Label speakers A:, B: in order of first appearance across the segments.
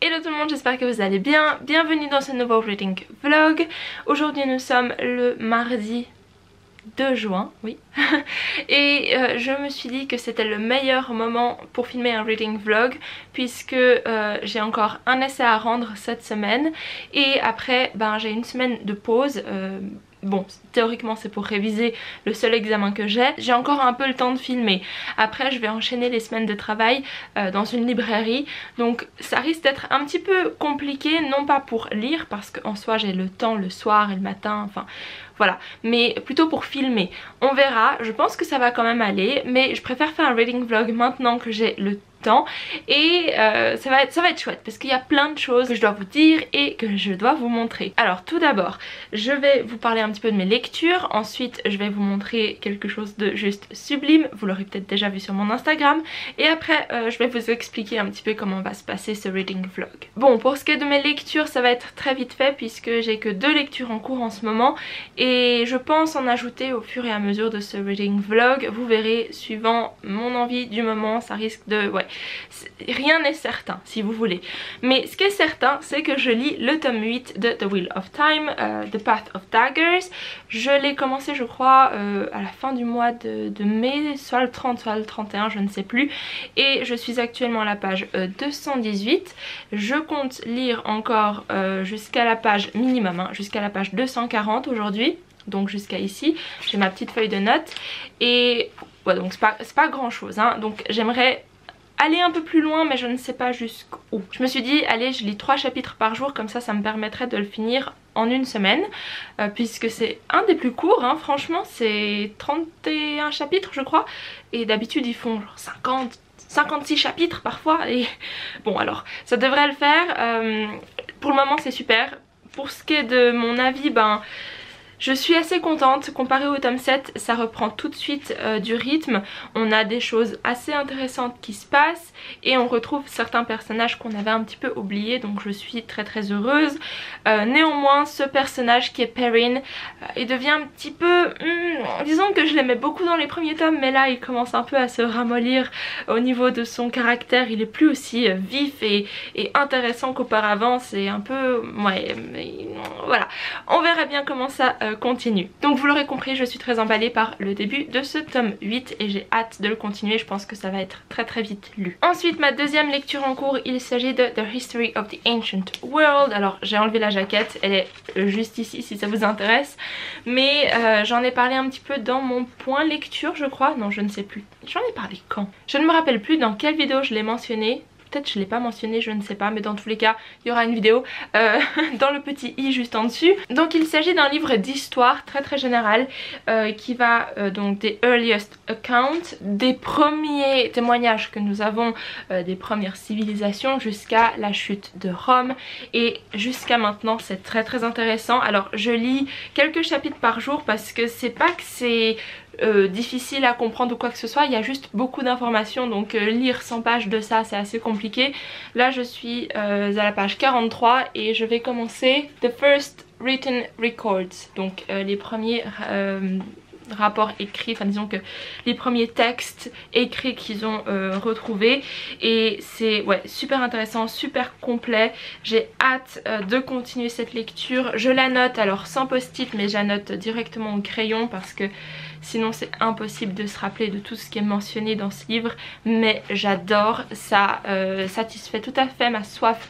A: Hello tout le monde, j'espère que vous allez bien. Bienvenue dans ce nouveau reading vlog. Aujourd'hui nous sommes le mardi 2 juin, oui. Et je me suis dit que c'était le meilleur moment pour filmer un reading vlog puisque j'ai encore un essai à rendre cette semaine et après j'ai une semaine de pause. Bon, théoriquement c'est pour réviser le seul examen que j'ai encore un peu le temps de filmer. Après je vais enchaîner les semaines de travail dans une librairie, donc ça risque d'être un petit peu compliqué, non pas pour lire parce qu'en soi j'ai le temps le soir et le matin, enfin voilà, mais plutôt pour filmer. On verra, je pense que ça va quand même aller, mais je préfère faire un reading vlog maintenant que j'ai le temps et ça va être chouette parce qu'il y a plein de choses que je dois vous dire et que je dois vous montrer. Alors tout d'abord je vais vous parler un petit peu de mes lectures, ensuite je vais vous montrer quelque chose de juste sublime, vous l'aurez peut-être déjà vu sur mon Instagram, et après je vais vous expliquer un petit peu comment va se passer ce reading vlog. Bon, pour ce qui est de mes lectures ça va être très vite fait puisque j'ai que 2 lectures en cours en ce moment et je pense en ajouter au fur et à mesure de ce reading vlog. Vous verrez, suivant mon envie du moment, ça risque de... ouais, rien n'est certain si vous voulez, mais ce qui est certain c'est que je lis le tome 8 de The Wheel of Time, The Path of Daggers. Je l'ai commencé je crois à la fin du mois de mai, soit le 30 soit le 31, je ne sais plus, et je suis actuellement à la page 218. Je compte lire encore jusqu'à la page minimum, hein, jusqu'à la page 240 aujourd'hui, donc jusqu'à ici. J'ai ma petite feuille de notes et ouais, donc c'est pas grand chose, hein. Donc j'aimerais aller un peu plus loin mais je ne sais pas jusqu'où. Je me suis dit allez, je lis 3 chapitres par jour, comme ça me permettrait de le finir en une semaine puisque c'est un des plus courts, hein. Franchement c'est 31 chapitres je crois, et d'habitude ils font genre 56 chapitres parfois, et bon alors ça devrait le faire. Pour le moment c'est super. Pour ce qui est de mon avis, je suis assez contente. Comparé au tome 7, ça reprend tout de suite du rythme. On a des choses assez intéressantes qui se passent et on retrouve certains personnages qu'on avait un petit peu oubliés, donc je suis très heureuse. Néanmoins, ce personnage qui est Perrin, il devient un petit peu... disons que je l'aimais beaucoup dans les premiers tomes, mais là il commence un peu à se ramollir au niveau de son caractère. Il est plus aussi vif et intéressant qu'auparavant. C'est un peu... ouais, mais voilà. On verra bien comment ça continue. Donc vous l'aurez compris, je suis très emballée par le début de ce tome 8 et j'ai hâte de le continuer. Je pense que ça va être très vite lu. Ensuite, ma deuxième lecture en cours, il s'agit de The History of the Ancient World. Alors j'ai enlevé la jaquette, elle est juste ici si ça vous intéresse, mais j'en ai parlé un petit peu dans mon point lecture je crois. Non, je ne sais plus, j'en ai parlé quand, je ne me rappelle plus dans quelle vidéo je l'ai mentionné. Peut-être je ne l'ai pas mentionné, je ne sais pas, mais dans tous les cas il y aura une vidéo dans le petit i juste en dessus. Donc il s'agit d'un livre d'histoire très général qui va donc des earliest accounts, des premiers témoignages que nous avons des premières civilisations jusqu'à la chute de Rome, et jusqu'à maintenant c'est très intéressant. Alors je lis quelques chapitres par jour parce que c'est pas que c'est difficile à comprendre ou quoi que ce soit, il y a juste beaucoup d'informations, donc lire 100 pages de ça c'est assez compliqué. Là je suis à la page 43 et je vais commencer The First Written Records, donc les premiers rapports écrits, enfin disons que les premiers textes écrits qu'ils ont retrouvés, et c'est ouais, super intéressant, super complet. J'ai hâte de continuer cette lecture. Je la note, alors sans post-it, mais j'annote directement au crayon parce que sinon c'est impossible de se rappeler de tout ce qui est mentionné dans ce livre, mais j'adore, ça satisfait tout à fait ma soif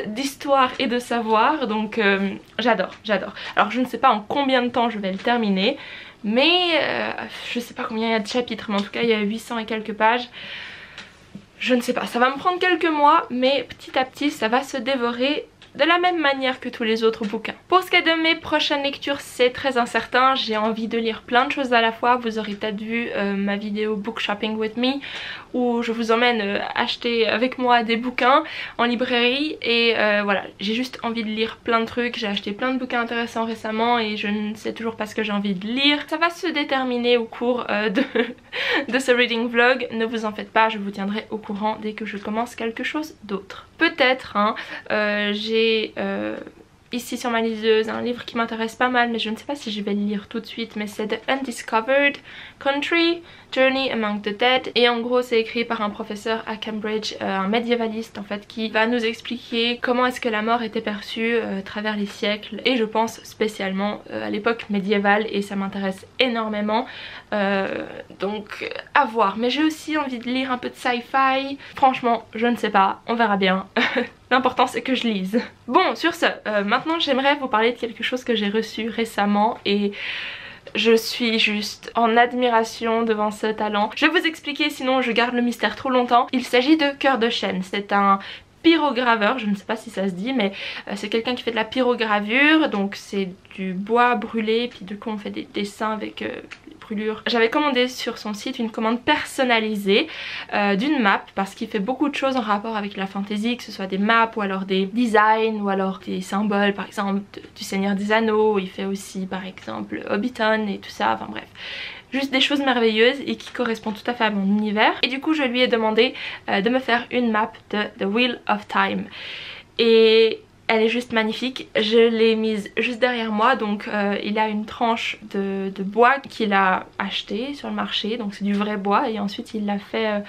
A: d'histoire et de savoir, donc j'adore. Alors je ne sais pas en combien de temps je vais le terminer, mais je sais pas combien il y a de chapitres, mais en tout cas il y a 800 et quelques pages. Je ne sais pas, ça va me prendre quelques mois, mais petit à petit ça va se dévorer de la même manière que tous les autres bouquins. Pour ce qui est de mes prochaines lectures, c'est très incertain. J'ai envie de lire plein de choses à la fois. Vous aurez peut-être vu ma vidéo Book Shopping with Me où je vous emmène acheter avec moi des bouquins en librairie, et voilà, j'ai juste envie de lire plein de trucs. J'ai acheté plein de bouquins intéressants récemment et je ne sais toujours pas ce que j'ai envie de lire. Ça va se déterminer au cours de ce reading vlog, ne vous en faites pas, je vous tiendrai au courant dès que je commence quelque chose d'autre. Peut-être, hein, j'ai ici sur ma liseuse un livre qui m'intéresse pas mal, mais je ne sais pas si je vais le lire tout de suite, mais c'est The Undiscovered Country, Journey Among the Dead, et en gros c'est écrit par un professeur à Cambridge, un médiévaliste en fait, qui va nous expliquer comment est-ce que la mort était perçue à travers les siècles, et je pense spécialement à l'époque médiévale, et ça m'intéresse énormément, donc à voir. Mais j'ai aussi envie de lire un peu de sci-fi, franchement je ne sais pas, on verra bien. L'important c'est que je lise. Bon, sur ce, maintenant j'aimerais vous parler de quelque chose que j'ai reçu récemment, et je suis juste en admiration devant ce talent. Je vais vous expliquer, sinon je garde le mystère trop longtemps. Il s'agit de Cœur de Chêne. C'est un pyrograveur, je ne sais pas si ça se dit, mais c'est quelqu'un qui fait de la pyrogravure. Donc c'est du bois brûlé, puis du coup on fait des dessins avec les brûlures. J'avais commandé sur son site une commande personnalisée d'une map, parce qu'il fait beaucoup de choses en rapport avec la fantasy, que ce soit des maps ou alors des designs ou alors des symboles, par exemple du Seigneur des Anneaux. Il fait aussi par exemple Hobbiton et tout ça, enfin bref. Juste des choses merveilleuses et qui correspondent tout à fait à mon univers. Et du coup je lui ai demandé de me faire une map de The Wheel of Time. Et elle est juste magnifique, je l'ai mise juste derrière moi, donc il a une tranche de bois qu'il a acheté sur le marché, donc c'est du vrai bois, et ensuite il l'a fait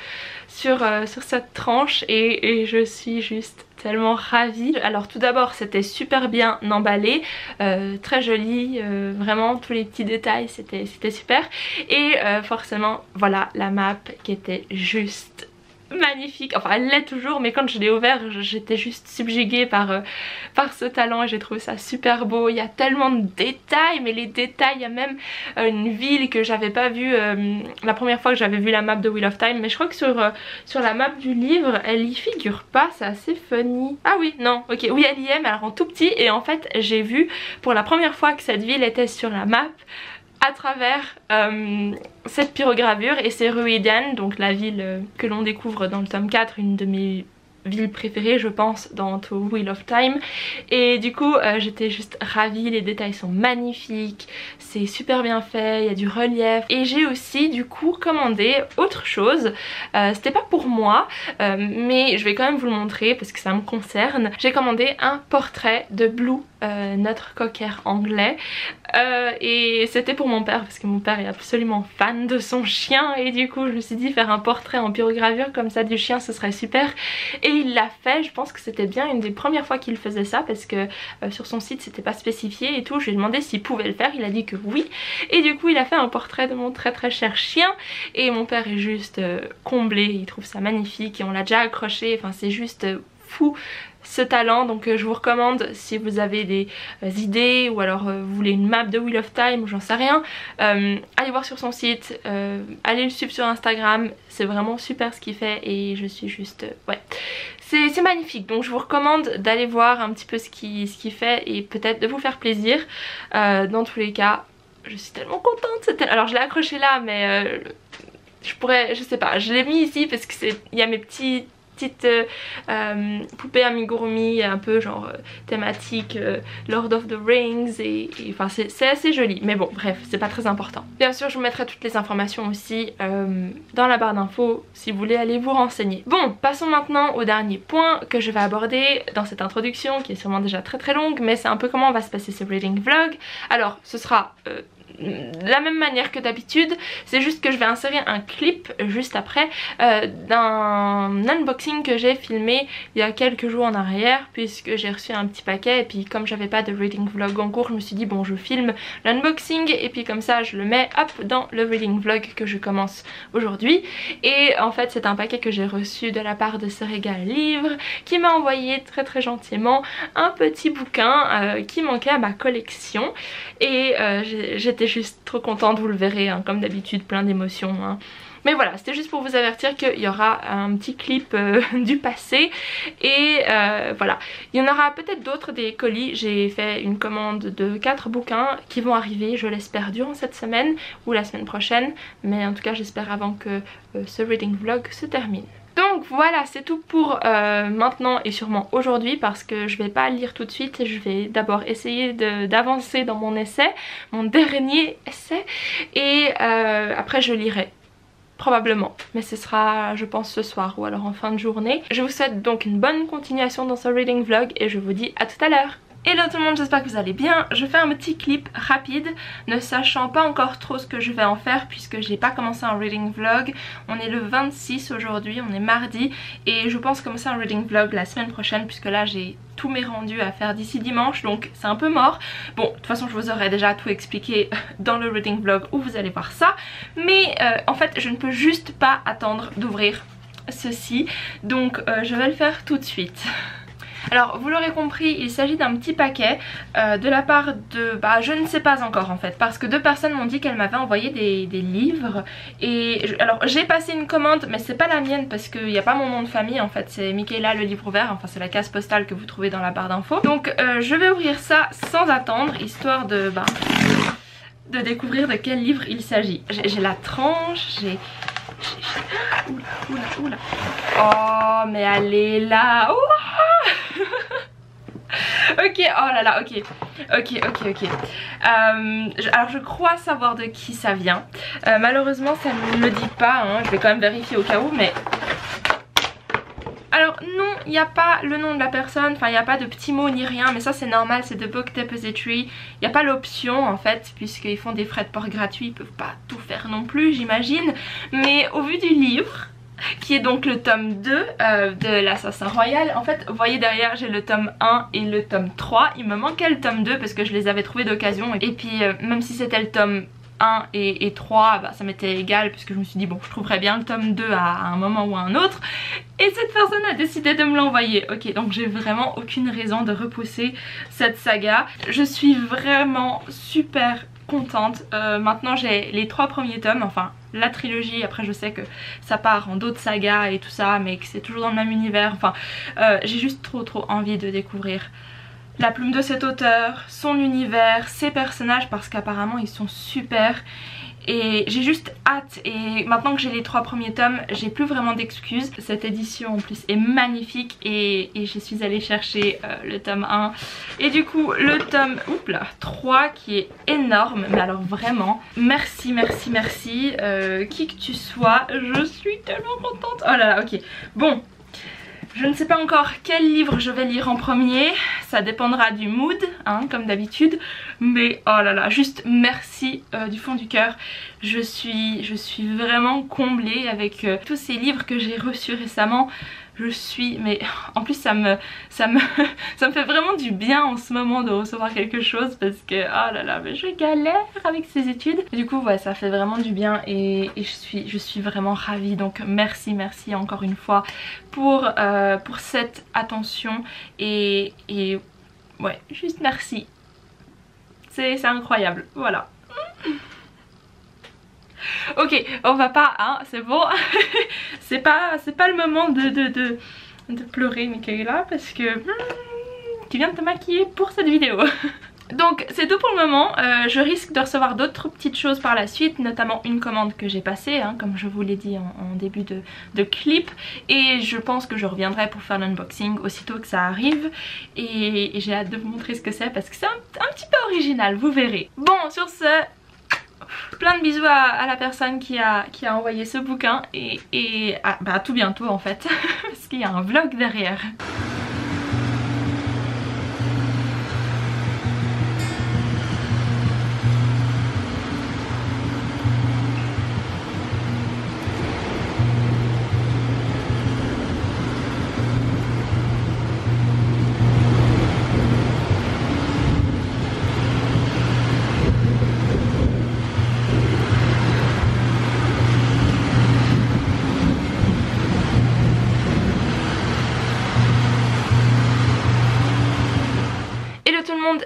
A: sur cette tranche, et je suis juste tellement ravie. Alors tout d'abord c'était super bien emballé, très joli, vraiment tous les petits détails c'était super, et forcément voilà la map qui était juste magnifique, enfin elle l'est toujours, mais quand je l'ai ouvert j'étais juste subjuguée par ce talent, et j'ai trouvé ça super beau. Il y a tellement de détails, mais les détails, il y a même une ville que j'avais pas vue la première fois que j'avais vu la map de Wheel of Time, mais je crois que sur la map du livre elle y figure pas, c'est assez funny. Ah oui, non, ok, oui elle y est, mais elle rend tout petit, et en fait j'ai vu pour la première fois que cette ville était sur la map à travers cette pyrogravure, et c'est Ruiden, donc la ville que l'on découvre dans le tome 4, une de mes villes préférées je pense dans The Wheel of Time, et du coup j'étais juste ravie. Les détails sont magnifiques, c'est super bien fait, il y a du relief, et j'ai aussi du coup commandé autre chose. C'était pas pour moi mais je vais quand même vous le montrer parce que ça me concerne. J'ai commandé un portrait de Blue, notre cocker anglais, et c'était pour mon père parce que mon père est absolument fan de son chien, et du coup je me suis dit faire un portrait en pyrogravure comme ça du chien ce serait super, et il l'a fait. Je pense que c'était bien une des premières fois qu'il faisait ça, parce que sur son site c'était pas spécifié et tout. Je lui ai demandé s'il pouvait le faire, il a dit que oui, et du coup il a fait un portrait de mon très très cher chien, et mon père est juste comblé, il trouve ça magnifique, et on l'a déjà accroché, enfin c'est juste fou ce talent. Donc je vous recommande, si vous avez des idées, ou alors vous voulez une map de Wheel of Time ou j'en sais rien, allez voir sur son site, allez le suivre sur Instagram, c'est vraiment super ce qu'il fait, et je suis juste ouais, c'est magnifique. Donc je vous recommande d'aller voir un petit peu ce qu'il fait, et peut-être de vous faire plaisir. Dans tous les cas je suis tellement contente. Alors je l'ai accroché là, mais je sais pas, je l'ai mis ici parce que il y a mes petites poupées amigurumi un peu genre thématique Lord of the Rings, et enfin c'est assez joli, mais bon bref c'est pas très important. Bien sûr je vous mettrai toutes les informations aussi dans la barre d'infos si vous voulez aller vous renseigner. Bon, passons maintenant au dernier point que je vais aborder dans cette introduction, qui est sûrement déjà très très longue, mais c'est un peu comment va se passer ce reading vlog. Alors ce sera de la même manière que d'habitude, c'est juste que je vais insérer un clip juste après d'un unboxing que j'ai filmé il y a quelques jours en arrière, puisque j'ai reçu un petit paquet, et puis comme j'avais pas de reading vlog en cours, je me suis dit bon je filme l'unboxing, et puis comme ça je le mets hop dans le reading vlog que je commence aujourd'hui. Et en fait c'est un paquet que j'ai reçu de la part de Serega Livre, qui m'a envoyé très très gentiment un petit bouquin qui manquait à ma collection, et j'étais juste trop contente, vous le verrez hein, comme d'habitude, plein d'émotions hein. Mais voilà, c'était juste pour vous avertir qu'il y aura un petit clip du passé, et voilà. Il y en aura peut-être d'autres, des colis. J'ai fait une commande de 4 bouquins qui vont arriver, je l'espère, durant cette semaine ou la semaine prochaine, mais en tout cas j'espère avant que ce reading vlog se termine. Donc voilà, c'est tout pour maintenant et sûrement aujourd'hui, parce que je vais pas lire tout de suite. Je vais d'abord essayer d'avancer dans mon essai, mon dernier essai, et après je lirai probablement, mais ce sera je pense ce soir ou alors en fin de journée. Je vous souhaite donc une bonne continuation dans ce reading vlog, et je vous dis à tout à l'heure. Hello tout le monde, j'espère que vous allez bien. Je fais un petit clip rapide, ne sachant pas encore trop ce que je vais en faire puisque j'ai pas commencé un reading vlog. On est le 26 aujourd'hui, on est mardi et je pense commencer un reading vlog la semaine prochaine puisque là j'ai tous mes rendus à faire d'ici dimanche, donc c'est un peu mort. Bon, de toute façon je vous aurai déjà tout expliqué dans le reading vlog où vous allez voir ça. Mais en fait je ne peux juste pas attendre d'ouvrir ceci, donc je vais le faire tout de suite. Alors vous l'aurez compris, il s'agit d'un petit paquet de la part de... je ne sais pas encore en fait, parce que deux personnes m'ont dit qu'elles m'avaient envoyé des livres. Et alors j'ai passé une commande, mais c'est pas la mienne parce qu'il n'y a pas mon nom de famille en fait, c'est Michaela le livre ouvert, enfin c'est la case postale que vous trouvez dans la barre d'infos. Donc je vais ouvrir ça sans attendre, histoire de découvrir de quel livre il s'agit. J'ai la tranche, j'ai... Oula. Oh mais elle est là. Ok, oh là là, ok. Alors je crois savoir de qui ça vient. Malheureusement ça ne me le dit pas, hein. Je vais quand même vérifier au cas où, mais... Alors non, il n'y a pas le nom de la personne, enfin il n'y a pas de petits mots ni rien, mais ça c'est normal, c'est de Book Depository. Il n'y a pas l'option en fait, puisqu'ils font des frais de port gratuits, ils peuvent pas tout faire non plus j'imagine. Mais au vu du livre, qui est donc le tome 2 de l'Assassin Royal, en fait vous voyez derrière j'ai le tome 1 et le tome 3, il me manquait le tome 2 parce que je les avais trouvés d'occasion. Et puis même si c'était le tome 1 et 3, ça m'était égal puisque je me suis dit bon je trouverais bien le tome 2 à un moment ou à un autre. Et cette personne a décidé de me l'envoyer. Ok, donc j'ai vraiment aucune raison de repousser cette saga. Je suis vraiment super contente. Maintenant j'ai les 3 premiers tomes, enfin la trilogie. Après je sais que ça part en d'autres sagas et tout ça, mais que c'est toujours dans le même univers. Enfin j'ai juste trop envie de découvrir la plume de cet auteur, son univers, ses personnages, parce qu'apparemment ils sont super. Et j'ai juste hâte, et maintenant que j'ai les 3 premiers tomes, j'ai plus vraiment d'excuses. Cette édition en plus est magnifique et je suis allée chercher le tome 1. Et du coup le tome 3 qui est énorme, mais alors vraiment merci qui que tu sois, je suis tellement contente. Oh là là, ok, bon. Je ne sais pas encore quel livre je vais lire en premier, ça dépendra du mood, hein, comme d'habitude. Mais oh là là, juste merci du fond du cœur. Je suis vraiment comblée avec tous ces livres que j'ai reçus récemment. Mais en plus ça me fait vraiment du bien en ce moment de recevoir quelque chose, parce que oh là là, mais je galère avec ces études. Et du coup ouais, ça fait vraiment du bien et je suis vraiment ravie. Donc merci encore une fois pour cette attention et ouais, juste merci. C'est incroyable, voilà. Ok, on va pas, hein, c'est bon. c'est pas le moment de pleurer Michaela, parce que tu viens de te maquiller pour cette vidéo. Donc c'est tout pour le moment. Je risque de recevoir d'autres petites choses par la suite, notamment une commande que j'ai passée, hein, comme je vous l'ai dit en début de clip. Et je pense que je reviendrai pour faire l'unboxing aussitôt que ça arrive. Et j'ai hâte de vous montrer ce que c'est, parce que c'est un petit peu original, vous verrez. Bon, sur ce... plein de bisous à la personne qui a envoyé ce bouquin et à tout bientôt en fait parce qu'il y a un vlog derrière.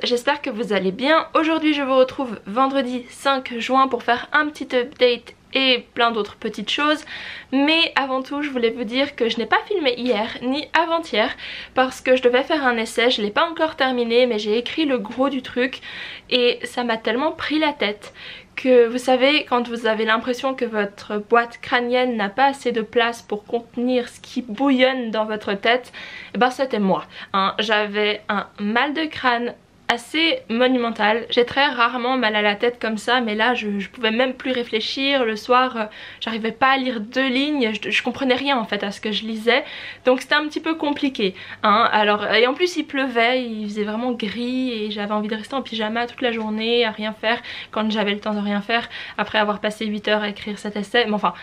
A: J'espère que vous allez bien. Aujourd'hui je vous retrouve vendredi 5 juin pour faire un petit update et plein d'autres petites choses. Mais avant tout je voulais vous dire que je n'ai pas filmé hier ni avant-hier parce que je devais faire un essai. Je l'ai pas encore terminé, mais j'ai écrit le gros du truc et ça m'a tellement pris la tête que, vous savez, quand vous avez l'impression que votre boîte crânienne n'a pas assez de place pour contenir ce qui bouillonne dans votre tête, et ben c'était moi, hein. J'avais un mal de crâne assez monumental. J'ai très rarement mal à la tête comme ça, mais là je pouvais même plus réfléchir. Le soir j'arrivais pas à lire 2 lignes, je comprenais rien en fait à ce que je lisais, donc c'était un petit peu compliqué hein. Alors, et en plus il pleuvait, il faisait vraiment gris et j'avais envie de rester en pyjama toute la journée à rien faire quand j'avais le temps de rien faire après avoir passé 8 heures à écrire cet essai. Mais enfin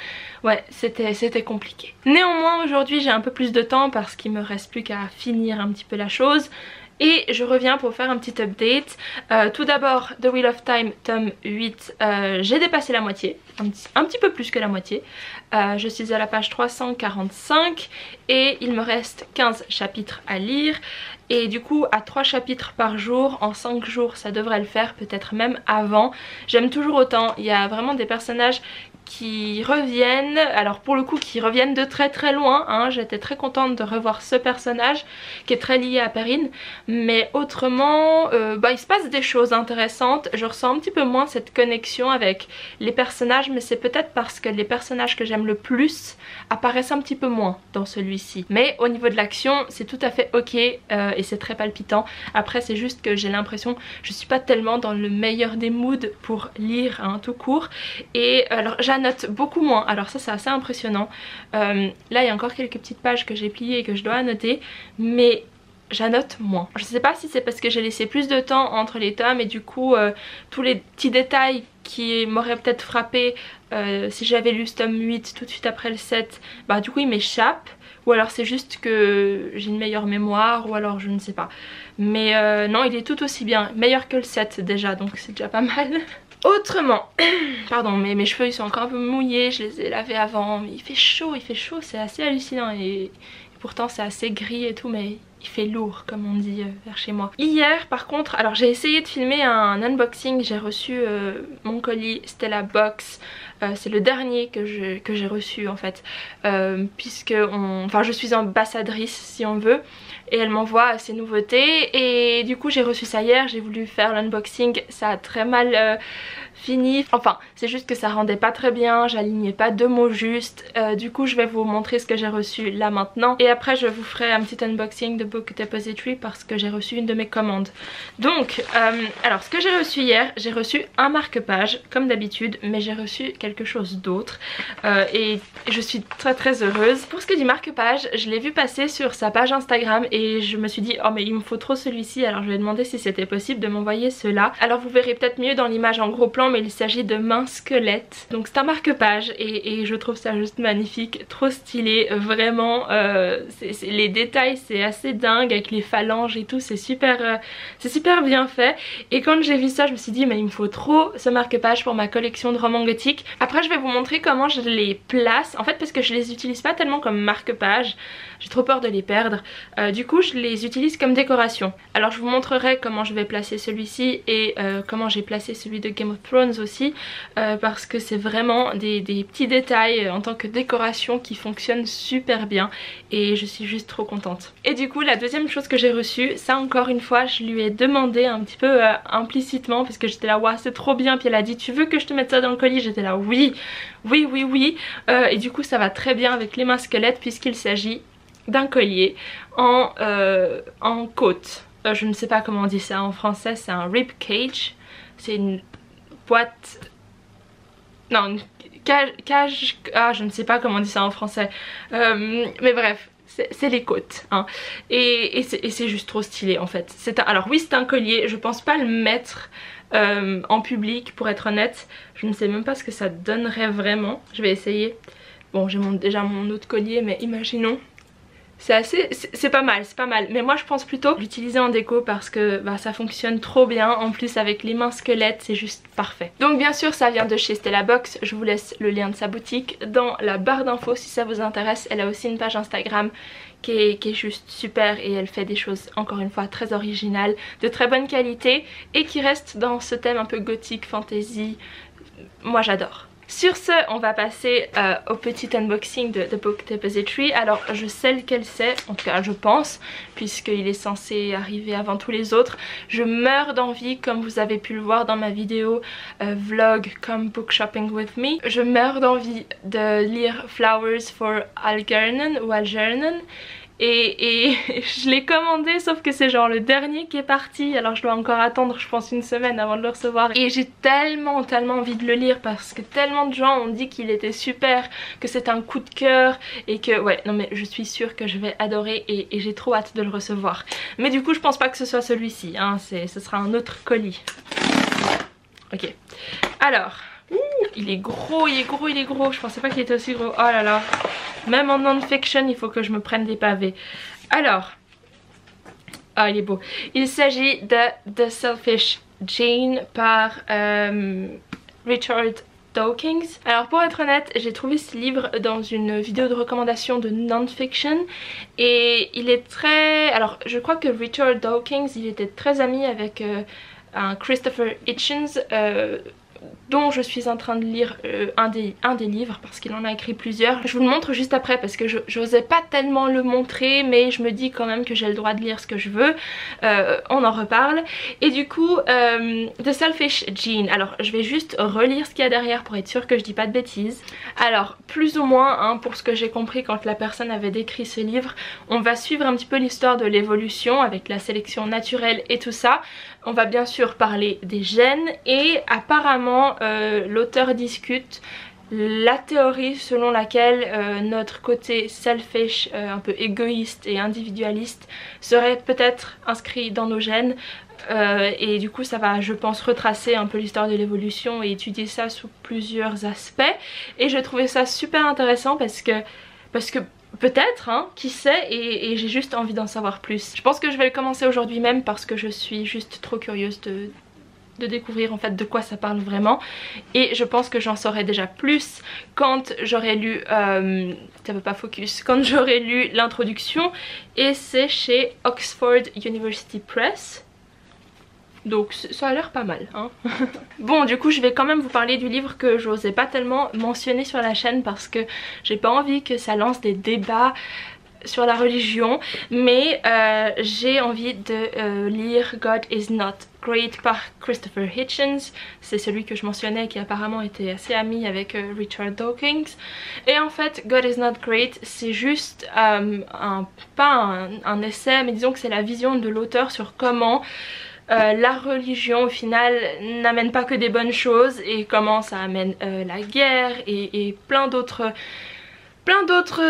A: ouais, c'était compliqué. Néanmoins aujourd'hui j'ai un peu plus de temps parce qu'il me reste plus qu'à finir un petit peu la chose. Et je reviens pour faire un petit update. Tout d'abord, The Wheel of Time, tome 8, j'ai dépassé la moitié, un petit peu plus que la moitié. Je suis à la page 345 et il me reste 15 chapitres à lire. Et du coup, à 3 chapitres par jour, en 5 jours, ça devrait le faire, peut-être même avant. J'aime toujours autant, il y a vraiment des personnages qui reviennent, alors pour le coup qui reviennent de très très loin hein. J'étais très contente de revoir ce personnage qui est très lié à Perrine, mais autrement il se passe des choses intéressantes. Je ressens un petit peu moins cette connexion avec les personnages, mais c'est peut-être parce que les personnages que j'aime le plus apparaissent un petit peu moins dans celui-ci. Mais au niveau de l'action c'est tout à fait ok et c'est très palpitant. Après c'est juste que j'ai l'impression je suis pas tellement dans le meilleur des moods pour lire hein, tout court. Et alors j'annote beaucoup moins, alors ça c'est assez impressionnant. Là il y a encore quelques petites pages que j'ai pliées et que je dois annoter, mais j'annote moins. Je sais pas si c'est parce que j'ai laissé plus de temps entre les tomes et du coup tous les petits détails qui m'auraient peut-être frappé si j'avais lu ce tome 8 tout de suite après le 7, bah du coup il m'échappe. Ou alors c'est juste que j'ai une meilleure mémoire, ou alors je ne sais pas. Mais non, il est tout aussi bien, meilleur que le 7 déjà, donc c'est déjà pas mal. Autrement, pardon, mais mes cheveux ils sont encore un peu mouillés, je les ai lavés avant, mais il fait chaud, c'est assez hallucinant et pourtant c'est assez gris et tout, mais il fait lourd comme on dit vers chez moi. Hier par contre, alors j'ai essayé de filmer un unboxing, j'ai reçu mon colis Stella Box. C'est le dernier que j'ai reçu en fait, puisque je suis ambassadrice si on veut, et elle m'envoie ses nouveautés et du coup j'ai reçu ça hier, j'ai voulu faire l'unboxing, ça a très mal fini, enfin c'est juste que ça rendait pas très bien, j'alignais pas 2 mots justes, du coup je vais vous montrer ce que j'ai reçu là maintenant et après je vous ferai un petit unboxing de Book Depository parce que j'ai reçu une de mes commandes. Donc alors ce que j'ai reçu hier, j'ai reçu un marque-page comme d'habitude, mais j'ai reçu quelque chose d'autre et je suis très heureuse. Pour ce qui est du marque-page, je l'ai vu passer sur sa page Instagram et je me suis dit oh mais il me faut trop celui-ci, alors je lui ai demandé si c'était possible de m'envoyer cela. Alors vous verrez peut-être mieux dans l'image en gros plan, mais il s'agit de mains squelettes. Donc c'est un marque-page et je trouve ça juste magnifique, trop stylé, vraiment les détails c'est assez dingue avec les phalanges et tout, c'est super bien fait. Et quand j'ai vu ça je me suis dit mais il me faut trop ce marque-page pour ma collection de romans gothiques. Après je vais vous montrer comment je les place en fait, parce que je les utilise pas tellement comme marque-page, j'ai trop peur de les perdre, du coup je les utilise comme décoration. Alors je vous montrerai comment je vais placer celui-ci et comment j'ai placé celui de Game of Thrones aussi, parce que c'est vraiment des petits détails en tant que décoration qui fonctionnent super bien et je suis juste trop contente. Et du coup la deuxième chose que j'ai reçue, ça encore une fois je lui ai demandé un petit peu implicitement parce que j'étais là waouh c'est trop bien, puis elle a dit tu veux que je te mette ça dans le colis, j'étais là oui et du coup ça va très bien avec les mains squelettes puisqu'il s'agit d'un collier en côte. Je ne sais pas comment on dit ça en français, c'est un rib cage, c'est une boîte, non une cage, ah je ne sais pas comment on dit ça en français, mais bref c'est les côtes hein. Et c'est juste trop stylé en fait. Alors oui c'est un collier, je pense pas le mettre en public pour être honnête, je ne sais même pas ce que ça donnerait vraiment, je vais essayer. Bon j'ai déjà mon autre collier mais imaginons. C'est pas mal, mais moi je pense plutôt l'utiliser en déco parce que ça fonctionne trop bien, en plus avec les mains squelettes c'est juste parfait. Donc bien sûr ça vient de chez Stella Box, je vous laisse le lien de sa boutique dans la barre d'infos si ça vous intéresse. Elle a aussi une page Instagram qui est juste super et elle fait des choses encore une fois très originales, de très bonne qualité et qui restent dans ce thème un peu gothique, fantasy, moi j'adore. Sur ce, on va passer au petit unboxing de The Book Depository. Alors je sais lequel c'est, en tout cas je pense, puisqu'il est censé arriver avant tous les autres. Je meurs d'envie, comme vous avez pu le voir dans ma vidéo vlog Come Book Shopping With Me. Je meurs d'envie de lire Flowers for Algernon ou Algernon. et je l'ai commandé, sauf que c'est genre le dernier qui est parti, alors je dois encore attendre je pense une semaine avant de le recevoir. Et j'ai tellement envie de le lire parce que tellement de gens ont dit qu'il était super, que c'est un coup de cœur et que ouais, non mais je suis sûre que je vais adorer et j'ai trop hâte de le recevoir. Mais du coup je pense pas que ce soit celui-ci, hein, ce sera un autre colis. Ok, alors... il est gros, il est gros, il est gros. Je pensais pas qu'il était aussi gros. Oh là là. Même en non-fiction, il faut que je me prenne des pavés. Alors. Ah, il est beau. Il s'agit de The Selfish Gene par Richard Dawkins. Alors pour être honnête, j'ai trouvé ce livre dans une vidéo de recommandation de non-fiction. Et il est très... Alors je crois que Richard Dawkins, il était très ami avec un Christopher Hitchens, dont je suis en train de lire un des livres parce qu'il en a écrit plusieurs. Je vous le montre juste après parce que j'osais pas tellement le montrer, mais je me dis quand même que j'ai le droit de lire ce que je veux. On en reparle. Et du coup, The Selfish Gene. Alors je vais juste relire ce qu'il y a derrière pour être sûre que je dis pas de bêtises. Alors plus ou moins, hein, pour ce que j'ai compris quand la personne avait décrit ce livre, on va suivre un petit peu l'histoire de l'évolution avec la sélection naturelle et tout ça. On va bien sûr parler des gènes et apparemment l'auteur discute la théorie selon laquelle notre côté selfish, un peu égoïste et individualiste serait peut-être inscrit dans nos gènes. Et du coup ça va, je pense, retracer un peu l'histoire de l'évolution et étudier ça sous plusieurs aspects. Et je trouvais ça super intéressant parce que peut-être, hein, qui sait, et j'ai juste envie d'en savoir plus. Je pense que je vais le commencer aujourd'hui même parce que je suis juste trop curieuse de découvrir en fait de quoi ça parle vraiment. Et je pense que j'en saurai déjà plus quand j'aurai lu, ça veut pas focus, quand j'aurai lu l'introduction. Et c'est chez Oxford University Press. Donc ça a l'air pas mal, hein. Bon, du coup je vais quand même vous parler du livre que j'osais pas tellement mentionner sur la chaîne parce que j'ai pas envie que ça lance des débats sur la religion. Mais j'ai envie de lire God is Not Great par Christopher Hitchens. C'est celui que je mentionnais qui apparemment était assez ami avec Richard Dawkins. Et en fait God is Not Great, c'est juste pas un essai, mais disons que c'est la vision de l'auteur sur comment la religion au final n'amène pas que des bonnes choses et comment ça amène la guerre et plein d'autres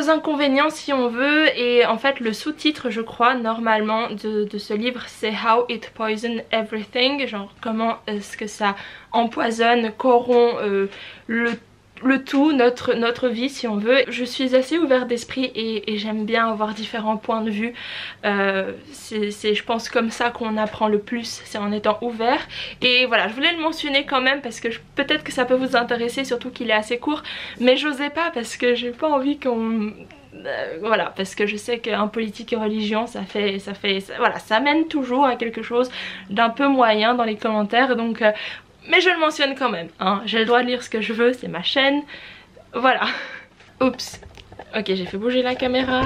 A: inconvénients si on veut. Et en fait le sous-titre, je crois, normalement de ce livre, c'est How It Poisoned Everything, genre comment est-ce que ça empoisonne, corrompt le tout, notre vie si on veut. Je suis assez ouverte d'esprit et j'aime bien avoir différents points de vue. C'est je pense comme ça qu'on apprend le plus, c'est en étant ouvert. Et voilà, je voulais le mentionner quand même parce que peut-être que ça peut vous intéresser, surtout qu'il est assez court. Mais j'osais pas parce que j'ai pas envie qu'on... voilà, parce que je sais qu'un politique et religion voilà, ça mène toujours à quelque chose d'un peu moyen dans les commentaires. Donc mais je le mentionne quand même, hein. J'ai le droit de lire ce que je veux, c'est ma chaîne. Voilà. Oups. Ok, j'ai fait bouger la caméra.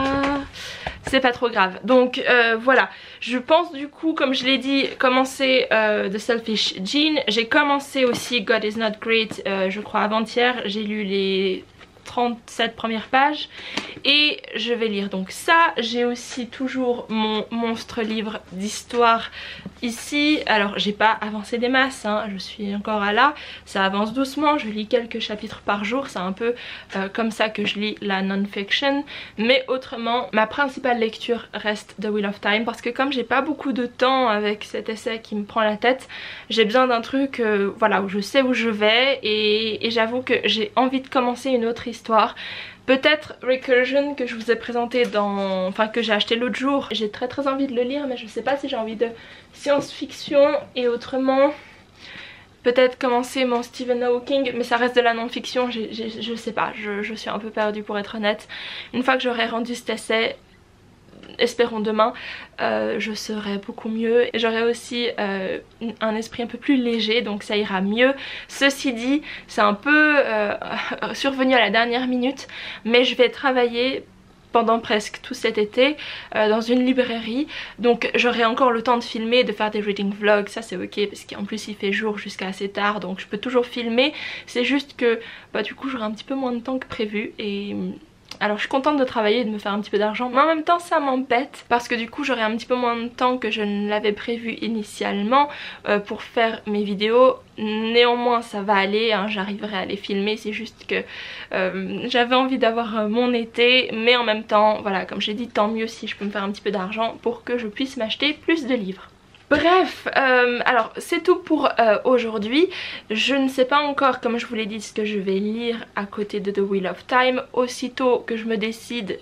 A: C'est pas trop grave. Donc voilà. Je pense du coup, comme je l'ai dit, commencer The Selfish Gene. J'ai commencé aussi God is Not Great, je crois avant-hier. J'ai lu les 37 premières pages et je vais lire donc ça. J'ai aussi toujours mon monstre livre d'histoire ici. Alors j'ai pas avancé des masses, hein, je suis encore à là, ça avance doucement, je lis quelques chapitres par jour, c'est un peu comme ça que je lis la non-fiction. Mais autrement ma principale lecture reste The Wheel of Time parce que comme j'ai pas beaucoup de temps avec cet essai qui me prend la tête, j'ai besoin d'un truc voilà, où je sais où je vais et j'avoue que j'ai envie de commencer une autre histoire. Peut-être Recursion que je vous ai présenté dans... enfin que j'ai acheté l'autre jour. J'ai très envie de le lire mais je sais pas si j'ai envie de science-fiction. Et autrement peut-être commencer mon Stephen Hawking, mais ça reste de la non-fiction, je sais pas, je suis un peu perdue pour être honnête. Une fois que j'aurai rendu cet essai, espérons demain, je serai beaucoup mieux et j'aurai aussi un esprit un peu plus léger, donc ça ira mieux. Ceci dit, c'est un peu survenu à la dernière minute, mais je vais travailler pendant presque tout cet été dans une librairie, donc j'aurai encore le temps de filmer, de faire des reading vlogs, ça c'est ok parce qu'en plus il fait jour jusqu'à assez tard donc je peux toujours filmer. C'est juste que bah, du coup j'aurai un petit peu moins de temps que prévu et Alors je suis contente de travailler et de me faire un petit peu d'argent, mais en même temps ça m'embête parce que du coup j'aurai un petit peu moins de temps que je ne l'avais prévu initialement pour faire mes vidéos. Néanmoins ça va aller, hein, j'arriverai à les filmer, c'est juste que j'avais envie d'avoir mon été, mais en même temps voilà, comme j'ai dit, tant mieux si je peux me faire un petit peu d'argent pour que je puisse m'acheter plus de livres. Bref, alors c'est tout pour aujourd'hui. Je ne sais pas encore, comme je vous l'ai dit, ce que je vais lire à côté de The Wheel of Time. Aussitôt que je me décide,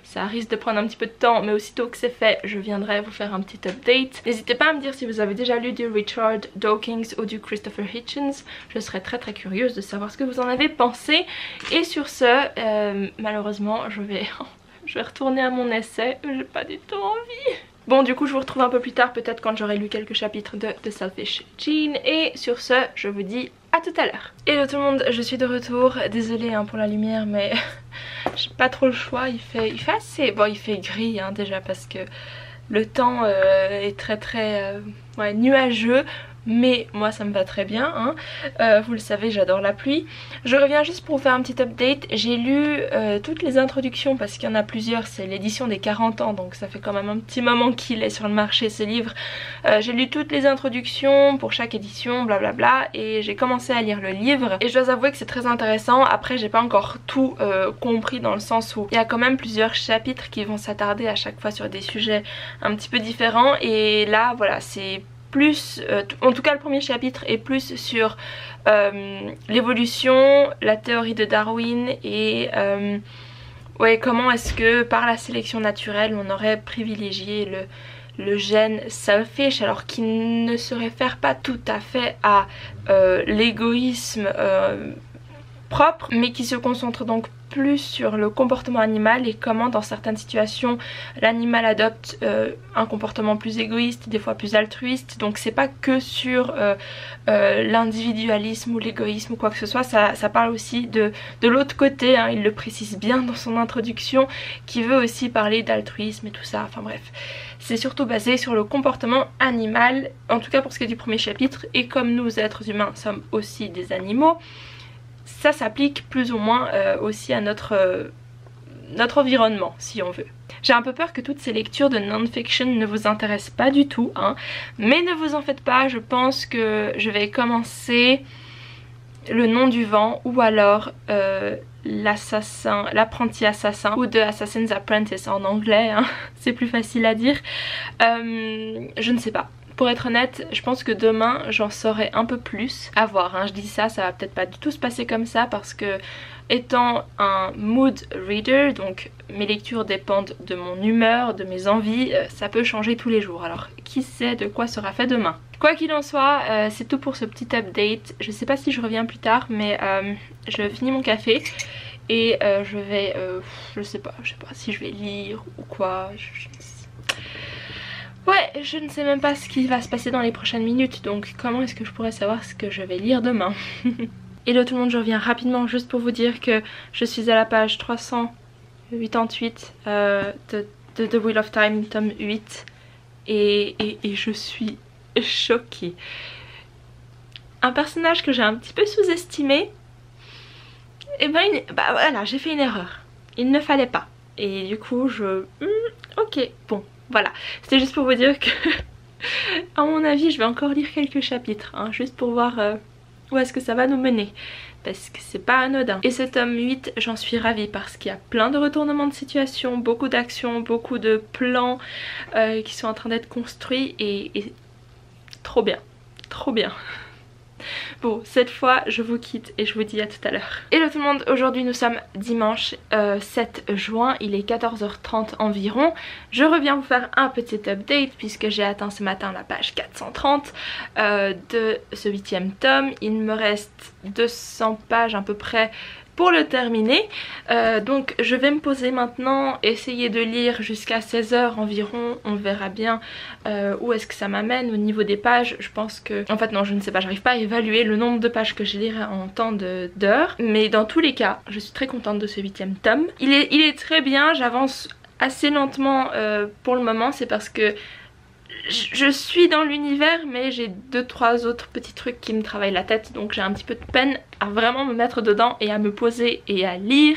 A: ça risque de prendre un petit peu de temps, mais aussitôt que c'est fait, je viendrai vous faire un petit update. N'hésitez pas à me dire si vous avez déjà lu du Richard Dawkins ou du Christopher Hitchens. Je serais très curieuse de savoir ce que vous en avez pensé. Et sur ce, malheureusement, je vais retourner à mon essai. J'ai pas du tout envie. Bon, du coup je vous retrouve un peu plus tard, peut-être quand j'aurai lu quelques chapitres de The Selfish Gene. Et sur ce, je vous dis à tout à l'heure. Hello tout le monde, je suis de retour. Désolée hein, pour la lumière, mais j'ai pas trop le choix. Il fait assez... Bon, il fait gris hein, déjà parce que le temps est très nuageux. Mais moi ça me va très bien hein. Vous le savez, j'adore la pluie. Je reviens juste pour vous faire un petit update. J'ai lu toutes les introductions parce qu'il y en a plusieurs. C'est l'édition des 40 ans, donc ça fait quand même un petit moment qu'il est sur le marché ce livre. J'ai lu toutes les introductions pour chaque édition, blablabla, et j'ai commencé à lire le livre. Et je dois avouer que c'est très intéressant. Après j'ai pas encore tout compris, dans le sens où il y a quand même plusieurs chapitres qui vont s'attarder à chaque fois sur des sujets un petit peu différents. Et là voilà, c'est plus, en tout cas le premier chapitre est plus sur l'évolution, la théorie de Darwin et ouais, comment est-ce que par la sélection naturelle on aurait privilégié le gène selfish, alors qu'il ne se réfère pas tout à fait à l'égoïsme propre, mais qui se concentre donc plus sur le comportement animal et comment dans certaines situations l'animal adopte un comportement plus égoïste, des fois plus altruiste. Donc c'est pas que sur l'individualisme ou l'égoïsme ou quoi que ce soit, ça parle aussi de l'autre côté hein, il le précise bien dans son introduction, qui veut aussi parler d'altruisme et tout ça, enfin bref. C'est surtout basé sur le comportement animal, en tout cas pour ce qui est du premier chapitre, et comme nous êtres humains sommes aussi des animaux, ça s'applique plus ou moins aussi à notre environnement, si on veut. J'ai un peu peur que toutes ces lectures de non-fiction ne vous intéressent pas du tout, hein, mais ne vous en faites pas, je pense que je vais commencer Le Nom du Vent ou alors l'apprenti assassin ou The Assassin's Apprentice en anglais, hein, c'est plus facile à dire. Je ne sais pas. Pour être honnête, je pense que demain j'en saurai un peu plus. À voir, hein, je dis ça, ça va peut-être pas du tout se passer comme ça parce que étant un mood reader, donc mes lectures dépendent de mon humeur, de mes envies, ça peut changer tous les jours. Alors qui sait de quoi sera fait demain. Quoi qu'il en soit, c'est tout pour ce petit update. Je sais pas si je reviens plus tard, mais je finis mon café et je vais, je sais pas si je vais lire ou quoi. Ouais, je ne sais même pas ce qui va se passer dans les prochaines minutes, donc comment est-ce que je pourrais savoir ce que je vais lire demain? Hello tout le monde, je reviens rapidement juste pour vous dire que je suis à la page 388 de The Wheel of Time, tome 8, et je suis choquée. Un personnage que j'ai un petit peu sous-estimé, et ben voilà, j'ai fait une erreur. Il ne fallait pas. Et du coup ok, bon. Voilà, c'était juste pour vous dire que à mon avis je vais encore lire quelques chapitres hein, juste pour voir où est-ce que ça va nous mener, parce que c'est pas anodin. Et ce tome 8, j'en suis ravie parce qu'il y a plein de retournements de situation, beaucoup d'actions, beaucoup de plans qui sont en train d'être construits et trop bien, trop bien. Bon, cette fois je vous quitte et je vous dis à tout à l'heure. Hello tout le monde, aujourd'hui nous sommes dimanche 7 juin, il est 14h30 environ. Je reviens vous faire un petit update puisque j'ai atteint ce matin la page 430 de ce 8e tome. Il me reste 200 pages à peu près pour le terminer, donc je vais me poser maintenant, essayer de lire jusqu'à 16h environ. On verra bien où est-ce que ça m'amène au niveau des pages. Je pense que, en fait non, je ne sais pas, j'arrive pas à évaluer le nombre de pages que je lirai en temps d'heures, mais dans tous les cas je suis très contente de ce 8e tome. Il est très bien, j'avance assez lentement pour le moment, c'est parce que je suis dans l'univers mais j'ai 2-3 autres petits trucs qui me travaillent la tête, donc j'ai un petit peu de peine à vraiment me mettre dedans et à me poser et à lire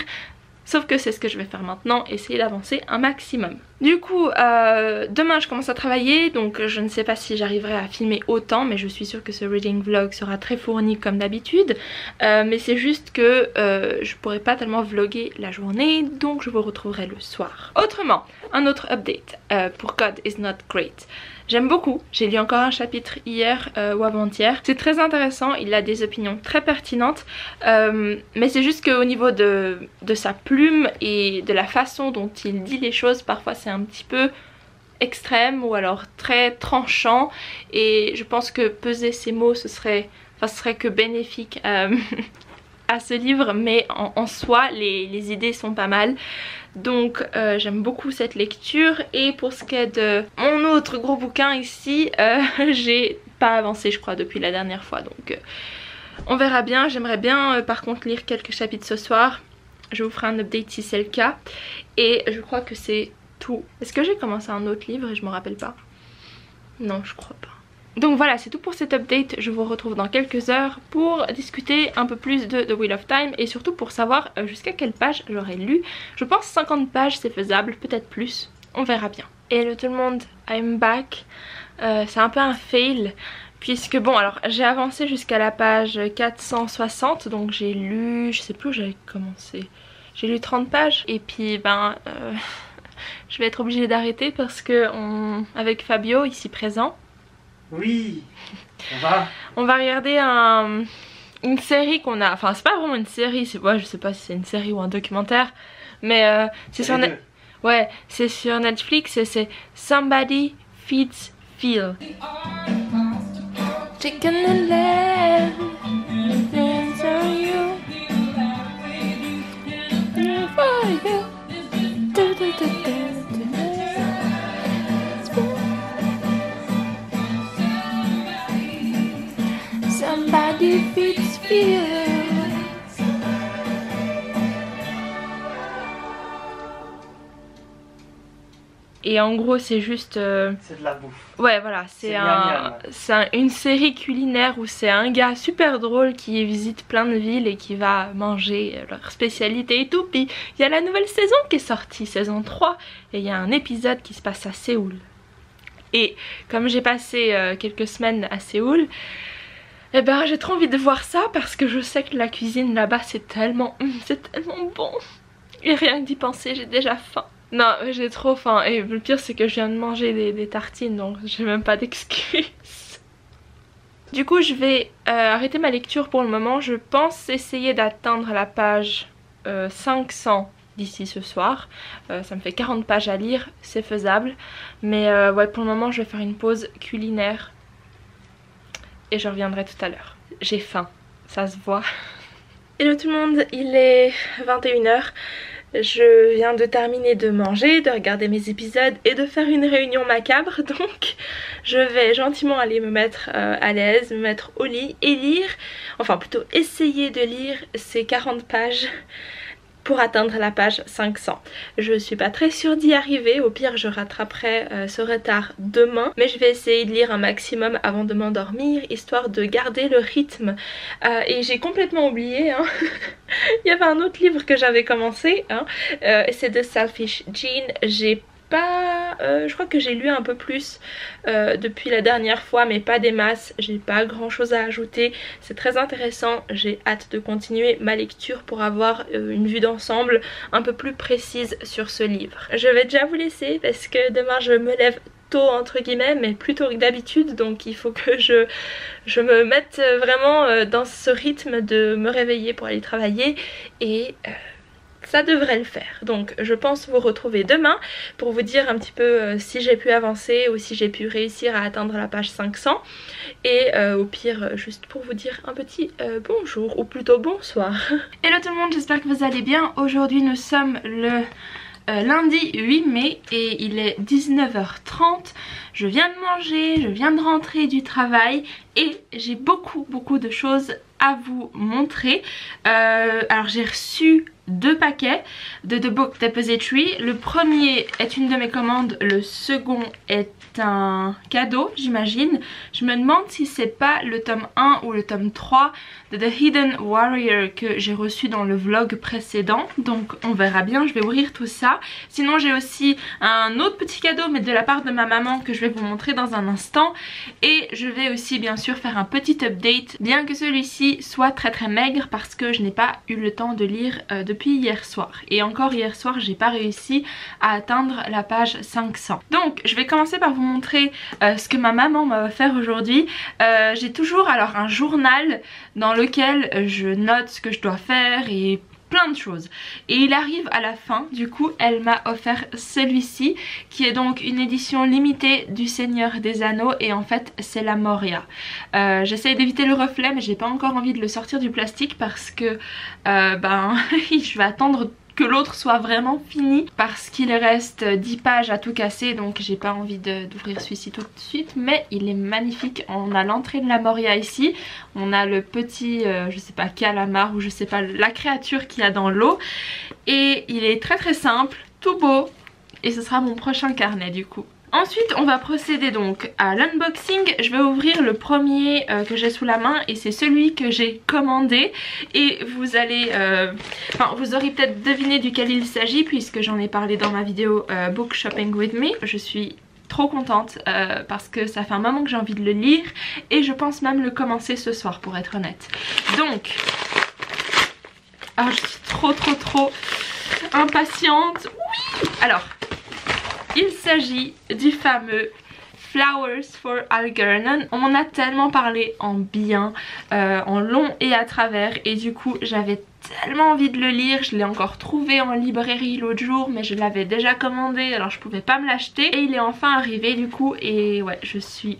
A: Sauf que c'est ce que je vais faire maintenant, essayer d'avancer un maximum. Du coup, demain je commence à travailler, donc je ne sais pas si j'arriverai à filmer autant, mais je suis sûre que ce reading vlog sera très fourni comme d'habitude. Mais c'est juste que je pourrai pas tellement vlogger la journée, donc je vous retrouverai le soir. Autrement, un autre update pour God is not great. J'aime beaucoup, j'ai lu encore un chapitre hier ou avant-hier. C'est très intéressant, il a des opinions très pertinentes. Mais c'est juste qu'au niveau de sa plume et de la façon dont il dit les choses, parfois c'est un petit peu extrême ou alors très tranchant. Et je pense que peser ces mots, ce serait que bénéfique à ce livre. Mais en soi, les idées sont pas mal. Donc j'aime beaucoup cette lecture. Et pour ce qui est de mon autre gros bouquin ici, j'ai pas avancé je crois depuis la dernière fois, donc on verra bien. J'aimerais bien par contre lire quelques chapitres ce soir. Je vous ferai un update si c'est le cas. Et je crois que c'est tout. Est-ce que j'ai commencé un autre livre et je me rappelle pas? Non, je crois pas. Donc voilà, c'est tout pour cet update. Je vous retrouve dans quelques heures pour discuter un peu plus de The Wheel of Time et surtout pour savoir jusqu'à quelle page j'aurai lu. Je pense 50 pages c'est faisable, peut-être plus, on verra bien. Hello tout le monde, I'm back. C'est un peu un fail puisque bon, alors j'ai avancé jusqu'à la page 460, donc j'ai lu, je sais plus où j'avais commencé. J'ai lu 30 pages et puis je vais être obligée d'arrêter parce que avec Fabio ici présent,
B: oui, ça va. On
A: va regarder une série qu'on a, enfin c'est pas vraiment une série, je sais pas si c'est une série ou un documentaire, mais c'est sur ouais, c'est sur Netflix et c'est Somebody Feeds Phil. Chicken and lamb, dance on you, for you. Somebody feeds Phil. Et en gros c'est juste
B: c'est de la bouffe.
A: Ouais voilà, c'est une série culinaire où c'est un gars super drôle qui visite plein de villes et qui va manger leurs spécialités et tout. Puis il y a la nouvelle saison qui est sortie, saison 3, et il y a un épisode qui se passe à Séoul. Et comme j'ai passé quelques semaines à Séoul, eh ben j'ai trop envie de voir ça parce que je sais que la cuisine là-bas c'est tellement bon. Et rien que d'y penser j'ai déjà faim. Non, j'ai trop faim et le pire c'est que je viens de manger des tartines, donc j'ai même pas d'excuses. Du coup je vais arrêter ma lecture pour le moment. Je pense essayer d'atteindre la page 500 d'ici ce soir. Ça me fait 40 pages à lire, c'est faisable. Mais ouais, pour le moment je vais faire une pause culinaire et je reviendrai tout à l'heure. J'ai faim, ça se voit. Hello tout le monde, il est 21 h. Je viens de terminer de manger, de regarder mes épisodes et de faire une réunion macabre. Donc je vais gentiment aller me mettre à l'aise, me mettre au lit et lire, enfin plutôt essayer de lire ces 40 pages pour atteindre la page 500. Je suis pas très sûre d'y arriver, au pire je rattraperai ce retard demain, mais je vais essayer de lire un maximum avant de m'endormir, histoire de garder le rythme. Et j'ai complètement oublié, hein. Il y avait un autre livre que j'avais commencé, hein, c'est de Selfish Gene. J'ai pas, je crois que j'ai lu un peu plus depuis la dernière fois, mais pas des masses. J'ai pas grand chose à ajouter, c'est très intéressant. J'ai hâte de continuer ma lecture pour avoir une vue d'ensemble un peu plus précise sur ce livre. Je vais déjà vous laisser parce que demain je me lève tôt entre guillemets, mais plus tôt que d'habitude, donc il faut que je me mette vraiment dans ce rythme de me réveiller pour aller travailler et ça devrait le faire. Donc je pense vous retrouver demain pour vous dire un petit peu si j'ai pu avancer ou si j'ai pu réussir à atteindre la page 500. Et au pire juste pour vous dire un petit bonjour ou plutôt bonsoir. Hello tout le monde, j'espère que vous allez bien. Aujourd'hui nous sommes le lundi 8 mai et il est 19h30. Je viens de manger, je viens de rentrer du travail et j'ai beaucoup de choses à vous montrer. Alors j'ai reçu 2 paquets de The Book Depository. Le premier est une de mes commandes, le second est un cadeau j'imagine. Je me demande si c'est pas le tome 1 ou le tome 3 de The Hidden Warrior que j'ai reçu dans le vlog précédent. Donc on verra bien, je vais ouvrir tout ça. Sinon j'ai aussi un autre petit cadeau mais de la part de ma maman que je vais vous montrer dans un instant. Et je vais aussi bien sûr faire un petit update, bien que celui-ci soit très maigre parce que je n'ai pas eu le temps de lire depuis hier soir. Et encore hier soir j'ai pas réussi à atteindre la page 500. Donc je vais commencer par vous montrer ce que ma maman m'a offert aujourd'hui. J'ai toujours alors un journal dans lequel je note ce que je dois faire et plein de choses. Et il arrive à la fin, du coup elle m'a offert celui-ci qui est donc une édition limitée du Seigneur des Anneaux et en fait c'est la Moria. J'essaye d'éviter le reflet mais j'ai pas encore envie de le sortir du plastique parce que je vais attendre que l'autre soit vraiment fini parce qu'il reste 10 pages à tout casser, donc j'ai pas envie d'ouvrir celui-ci tout de suite, mais il est magnifique. On a l'entrée de la Moria ici, on a le petit je sais pas calamar ou je sais pas la créature qu'il y a dans l'eau et il est très simple, tout beau et ce sera mon prochain carnet du coup. Ensuite on va procéder donc à l'unboxing. Je vais ouvrir le premier que j'ai sous la main et c'est celui que j'ai commandé et vous allez vous aurez peut-être deviné duquel il s'agit puisque j'en ai parlé dans ma vidéo Book Shopping With Me. Je suis trop contente parce que ça fait un moment que j'ai envie de le lire et je pense même le commencer ce soir pour être honnête. Donc je suis trop impatiente. Oui. Alors il s'agit du fameux Flowers for Algernon. On m'en a tellement parlé en bien, en long et à travers et du coup j'avais tellement envie de le lire. Je l'ai encore trouvé en librairie l'autre jour mais je l'avais déjà commandé alors je pouvais pas me l'acheter et il est enfin arrivé du coup et ouais je suis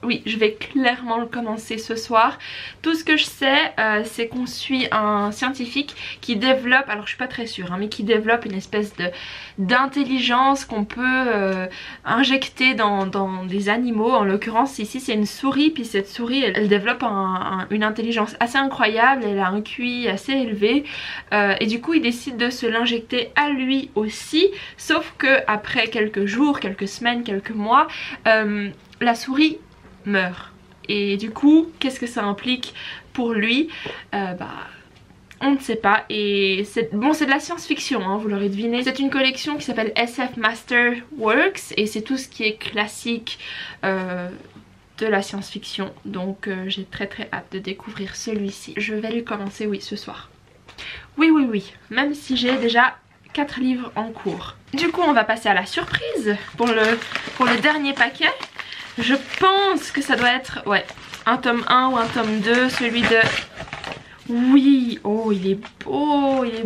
A: oui je vais clairement le commencer ce soir. Tout ce que je sais c'est qu'on suit un scientifique qui développe, alors je suis pas très sûre mais qui développe une espèce d'intelligence qu'on peut injecter dans des animaux. En l'occurrence ici c'est une souris, puis cette souris elle développe une intelligence assez incroyable, elle a un QI assez élevé et du coup il décide de se l'injecter à lui aussi, sauf que après quelques jours, quelques semaines, quelques mois la souris meurt et du coup qu'est-ce que ça implique pour lui? On ne sait pas et c'est de la science-fiction hein, vous l'aurez deviné. C'est une collection qui s'appelle SF Masterworks et c'est tout ce qui est classique de la science-fiction, donc j'ai très hâte de découvrir celui-ci. Je vais le commencer oui ce soir. Oui, même si j'ai déjà 4 livres en cours. Du coup on va passer à la surprise pour le dernier paquet. Je pense que ça doit être un tome 1 ou un tome 2, celui de... Oui, oh il est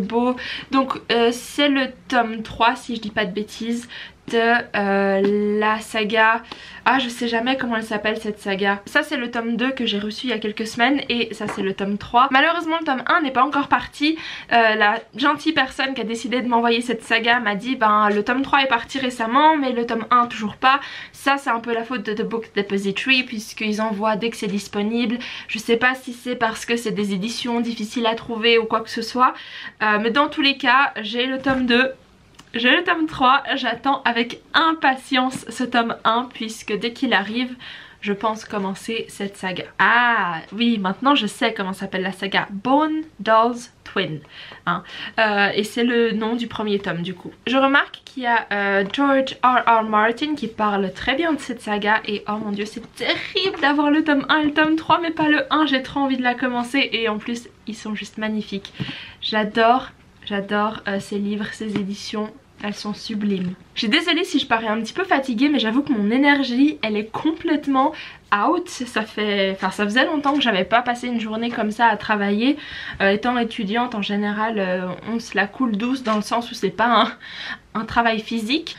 A: beau. Donc c'est le tome 3 si je dis pas de bêtises de la saga, je sais jamais comment elle s'appelle cette saga. Ça c'est le tome 2 que j'ai reçu il y a quelques semaines et ça c'est le tome 3. Malheureusement le tome 1 n'est pas encore parti. La gentille personne qui a décidé de m'envoyer cette saga m'a dit le tome 3 est parti récemment mais le tome 1 toujours pas. Ça c'est un peu la faute de The Book Depository puisqu'ils envoient dès que c'est disponible. Je sais pas si c'est parce que c'est des éditions difficiles à trouver ou quoi que ce soit, mais dans tous les cas j'ai le tome 2. J'ai le tome 3, j'attends avec impatience ce tome 1 puisque dès qu'il arrive, je pense commencer cette saga. Ah oui, maintenant je sais comment s'appelle la saga, Bone Dolls Twin. Et c'est le nom du premier tome du coup. Je remarque qu'il y a George R.R. Martin qui parle très bien de cette saga et oh mon dieu c'est terrible d'avoir le tome 1 et le tome 3 mais pas le 1, j'ai trop envie de la commencer et en plus ils sont juste magnifiques. J'adore ces livres, ces éditions, elles sont sublimes. Je suis désolée si je parais un petit peu fatiguée mais j'avoue que mon énergie elle est complètement out. Ça faisait longtemps que j'avais pas passé une journée comme ça à travailler. Étant étudiante en général on se la coule douce dans le sens où c'est pas un travail physique.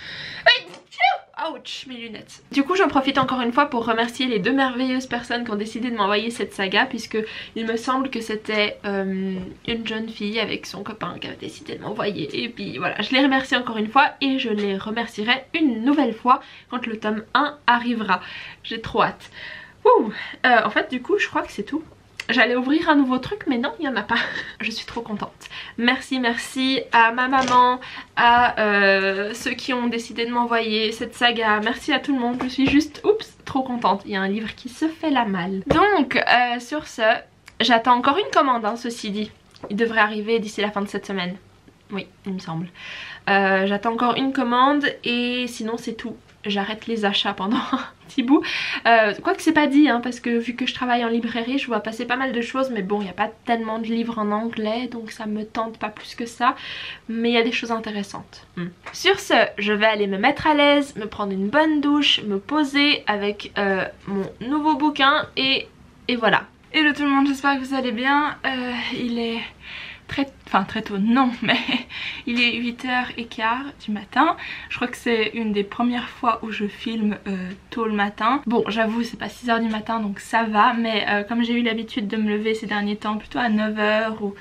A: Ouch, mes lunettes. Du coup j'en profite encore une fois pour remercier les 2 merveilleuses personnes qui ont décidé de m'envoyer cette saga puisque il me semble que c'était une jeune fille avec son copain qui a décidé de m'envoyer et puis voilà, je les remercie encore une fois et je les remercierai une nouvelle fois quand le tome 1 arrivera. J'ai trop hâte. En fait du coup je crois que c'est tout. J'allais ouvrir un nouveau truc mais non il n'y en a pas. Je suis trop contente. Merci à ma maman, à ceux qui ont décidé de m'envoyer cette saga. Merci à tout le monde, je suis juste trop contente. Il y a un livre qui se fait la malle. Donc sur ce J'attends encore une commande hein, ceci dit. Il devrait arriver d'ici la fin de cette semaine. Oui, il me semble. J'attends encore une commande et sinon c'est tout. J'arrête les achats pendant un petit bout. Quoique c'est pas dit hein, parce que vu que je travaille en librairie je vois passer pas mal de choses. Mais bon, il n'y a pas tellement de livres en anglais donc ça me tente pas plus que ça. Mais il y a des choses intéressantes. Sur ce, je vais aller me mettre à l'aise, me prendre une bonne douche, me poser avec mon nouveau bouquin et voilà. Hello tout le monde, j'espère que vous allez bien. Il est très tôt, non, mais il est 8h15 du matin. Je crois que c'est une des premières fois où je filme tôt le matin. Bon, j'avoue, c'est pas 6h du matin donc ça va, mais comme j'ai eu l'habitude de me lever ces derniers temps plutôt à 9h ou...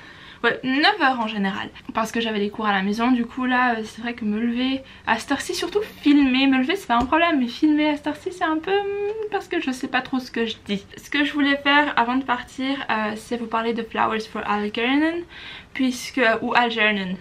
A: Ouais, 9h en général, parce que j'avais des cours à la maison. Du coup là c'est vrai que me lever à cette heure-ci, surtout filmer, me lever c'est pas un problème, mais filmer à cette heure-ci c'est un peu... parce que je sais pas trop ce que je dis. Ce que je voulais faire avant de partir c'est vous parler de Flowers for Algernon, ou Algernon.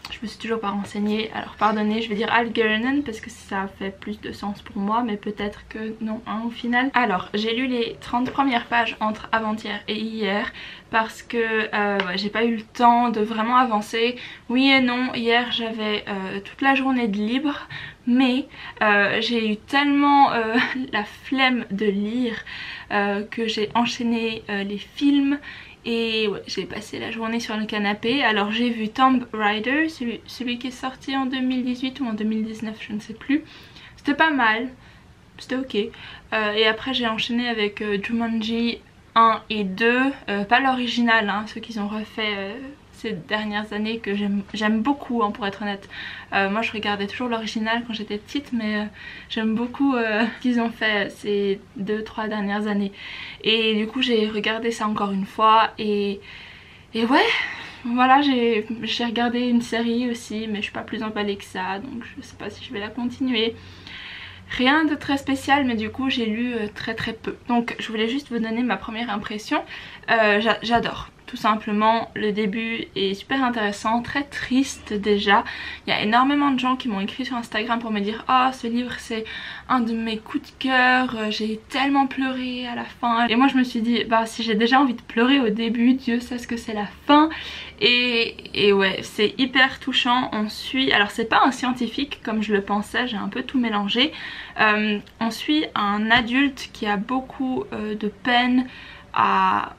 A: Je me suis toujours pas renseignée, alors pardonnez, je vais dire Algernon parce que ça fait plus de sens pour moi, mais peut-être que non hein, au final. Alors j'ai lu les 30 premières pages entre avant-hier et hier parce que ouais, j'ai pas eu le temps de vraiment avancer. Oui et non, hier j'avais toute la journée de libre, mais j'ai eu tellement la flemme de lire que j'ai enchaîné les films. Et ouais, j'ai passé la journée sur le canapé. Alors j'ai vu Tomb Raider, celui qui est sorti en 2018 ou en 2019, je ne sais plus. C'était pas mal, c'était ok. Et après j'ai enchaîné avec Jumanji 1 et 2, pas l'original, hein, ceux qu'ils ont refait ces dernières années que j'aime beaucoup hein, pour être honnête. Moi je regardais toujours l'original quand j'étais petite, mais j'aime beaucoup ce qu'ils ont fait ces 2-3 dernières années. Et du coup j'ai regardé ça encore une fois et ouais, voilà, j'ai regardé une série aussi, mais je suis pas plus emballée que ça, donc je sais pas si je vais la continuer. Rien de très spécial, mais du coup j'ai lu très peu. Donc je voulais juste vous donner ma première impression. J'adore. Tout simplement, le début est super intéressant, très triste déjà. Il y a énormément de gens qui m'ont écrit sur Instagram pour me dire « Oh, ce livre c'est un de mes coups de cœur, j'ai tellement pleuré à la fin. » Et moi je me suis dit « Bah si j'ai déjà envie de pleurer au début, Dieu sait ce que c'est la fin. » Et ouais, c'est hyper touchant. On suit, alors c'est pas un scientifique comme je le pensais, j'ai un peu tout mélangé. On suit un adulte qui a beaucoup de peine à...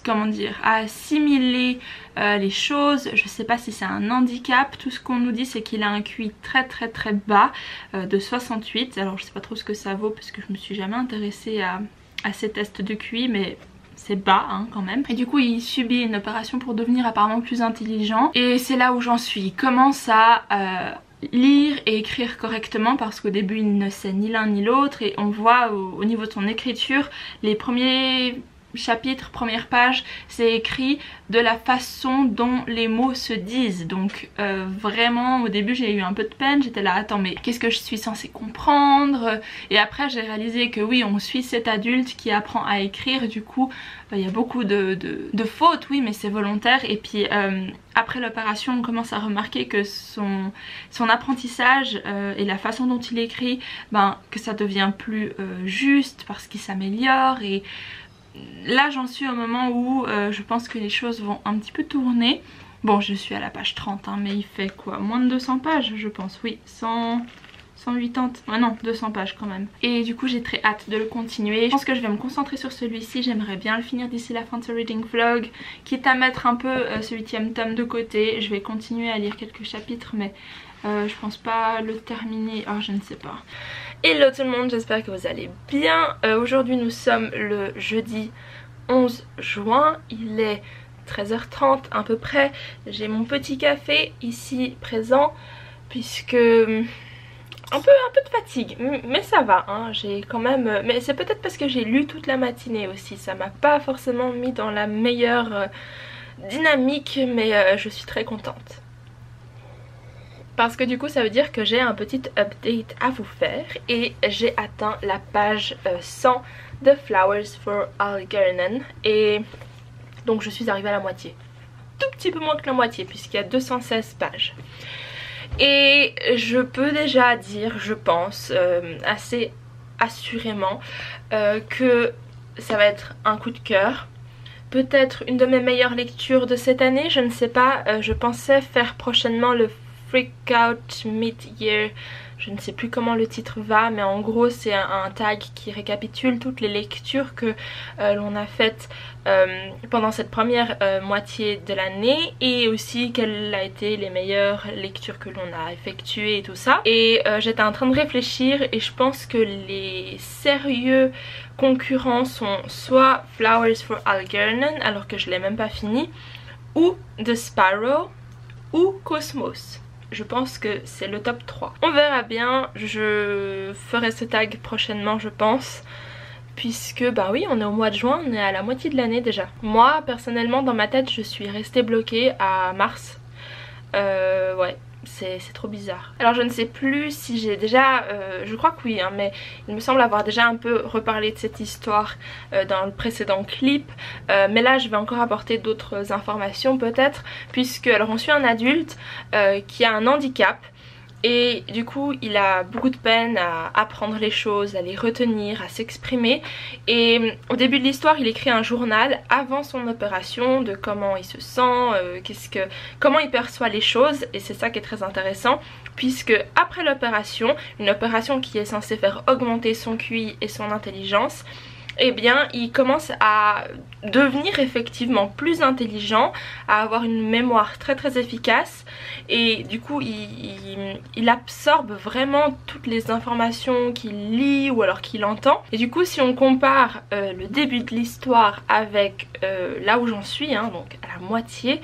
A: comment dire, à assimiler les choses. Je sais pas si c'est un handicap, tout ce qu'on nous dit c'est qu'il a un QI très bas de 68. Alors je sais pas trop ce que ça vaut parce que je me suis jamais intéressée à ces tests de QI, mais c'est bas hein, quand même. Et du coup il subit une opération pour devenir apparemment plus intelligent et c'est là où j'en suis. Il commence à lire et écrire correctement parce qu'au début il ne sait ni l'un ni l'autre et on voit au niveau de son écriture les premiers chapitre, première page, c'est écrit de la façon dont les mots se disent. Donc vraiment au début j'ai eu un peu de peine, j'étais là attends mais qu'est-ce que je suis censée comprendre? Et après j'ai réalisé que oui, on suit cet adulte qui apprend à écrire, du coup il y a beaucoup de fautes, oui mais c'est volontaire. Et puis après l'opération on commence à remarquer que son apprentissage et la façon dont il écrit, que ça devient plus juste parce qu'il s'améliore. Et là j'en suis au moment où je pense que les choses vont un petit peu tourner. Bon je suis à la page 30 hein, mais il fait quoi, moins de 200 pages je pense, oui 180, ouais non 200 pages quand même. Et du coup j'ai très hâte de le continuer. Je pense que je vais me concentrer sur celui-ci, j'aimerais bien le finir d'ici la fin de ce reading vlog. Quitte à mettre un peu ce 8e tome de côté, je vais continuer à lire quelques chapitres mais je pense pas le terminer, oh je ne sais pas. Hello tout le monde, j'espère que vous allez bien. Aujourd'hui nous sommes le jeudi 11 juin, il est 13h30 à peu près. J'ai mon petit café ici présent puisque un peu de fatigue, mais ça va hein. J'ai quand même, mais c'est peut-être parce que j'ai lu toute la matinée aussi, ça m'a pas forcément mis dans la meilleure dynamique, mais je suis très contente. Parce que du coup ça veut dire que j'ai un petit update à vous faire et j'ai atteint la page 100 de Flowers for Algernon et donc je suis arrivée à la moitié. Tout petit peu moins que la moitié puisqu'il y a 216 pages. Et je peux déjà dire, je pense, assez assurément que ça va être un coup de cœur. peut-être une de mes meilleures lectures de cette année, je ne sais pas. Je pensais faire prochainement le Freak Out Mid-Year. Je ne sais plus comment le titre va, mais en gros c'est un tag qui récapitule toutes les lectures que l'on a faites pendant cette première moitié de l'année, et aussi quelles a été les meilleures lectures que l'on a effectuées et tout ça. Et j'étais en train de réfléchir et je pense que les sérieux concurrents sont soit Flowers for Algernon, alors que je l'ai même pas fini, ou The Sparrow, ou Cosmos. Je pense que c'est le top 3. On verra bien, je ferai ce tag prochainement je pense. Puisque bah oui, on est au mois de juin, on est à la moitié de l'année déjà. Moi personnellement dans ma tête je suis restée bloquée à mars. Ouais, c'est trop bizarre. Alors je ne sais plus si j'ai déjà, je crois que oui hein, mais il me semble avoir déjà un peu reparlé de cette histoire dans le précédent clip, mais là je vais encore apporter d'autres informations peut-être, puisque alors on suit un adulte qui a un handicap. Et du coup il a beaucoup de peine à apprendre les choses, à les retenir, à s'exprimer. Et au début de l'histoire il écrit un journal avant son opération de comment il se sent, comment il perçoit les choses. Et c'est ça qui est très intéressant, puisque après l'opération, une opération qui est censée faire augmenter son QI et son intelligence, eh bien il commence à devenir effectivement plus intelligent, à avoir une mémoire très efficace, et du coup il absorbe vraiment toutes les informations qu'il lit ou alors qu'il entend. Et du coup si on compare le début de l'histoire avec là où j'en suis hein, donc à la moitié,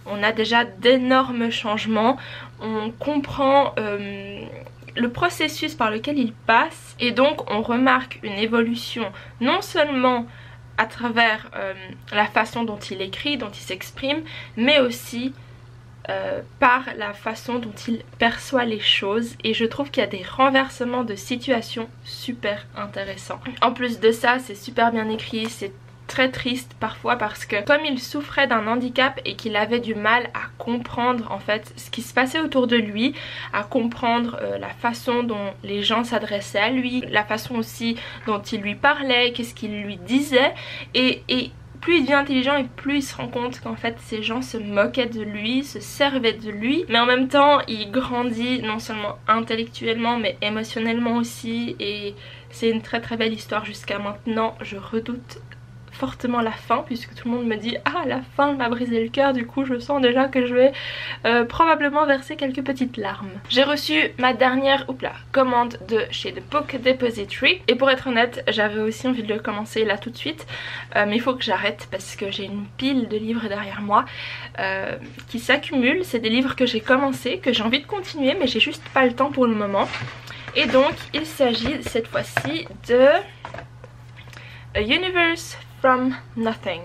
A: on a déjà d'énormes changements. On comprend le processus par lequel il passe, et donc on remarque une évolution non seulement à travers la façon dont il écrit, dont il s'exprime, mais aussi par la façon dont il perçoit les choses. Et je trouve qu'il y a des renversements de situations super intéressants. En plus de ça c'est super bien écrit, c'est très triste parfois parce que comme il souffrait d'un handicap et qu'il avait du mal à comprendre en fait ce qui se passait autour de lui, à comprendre la façon dont les gens s'adressaient à lui, la façon aussi dont il lui parlait, qu'est-ce qu'il lui disait, et plus il devient intelligent et plus il se rend compte qu'en fait ces gens se moquaient de lui, se servaient de lui, mais en même temps il grandit non seulement intellectuellement mais émotionnellement aussi. Et c'est une très belle histoire jusqu'à maintenant. Je redoute fortement la fin, puisque tout le monde me dit ah la fin m'a brisé le cœur, du coup je sens déjà que je vais probablement verser quelques petites larmes. J'ai reçu ma dernière commande de chez The Book Depository, et pour être honnête j'avais aussi envie de le commencer là tout de suite, mais il faut que j'arrête parce que j'ai une pile de livres derrière moi qui s'accumulent. C'est des livres que j'ai commencé, que j'ai envie de continuer, mais j'ai juste pas le temps pour le moment. Et donc il s'agit cette fois-ci de A Universe from Nothing.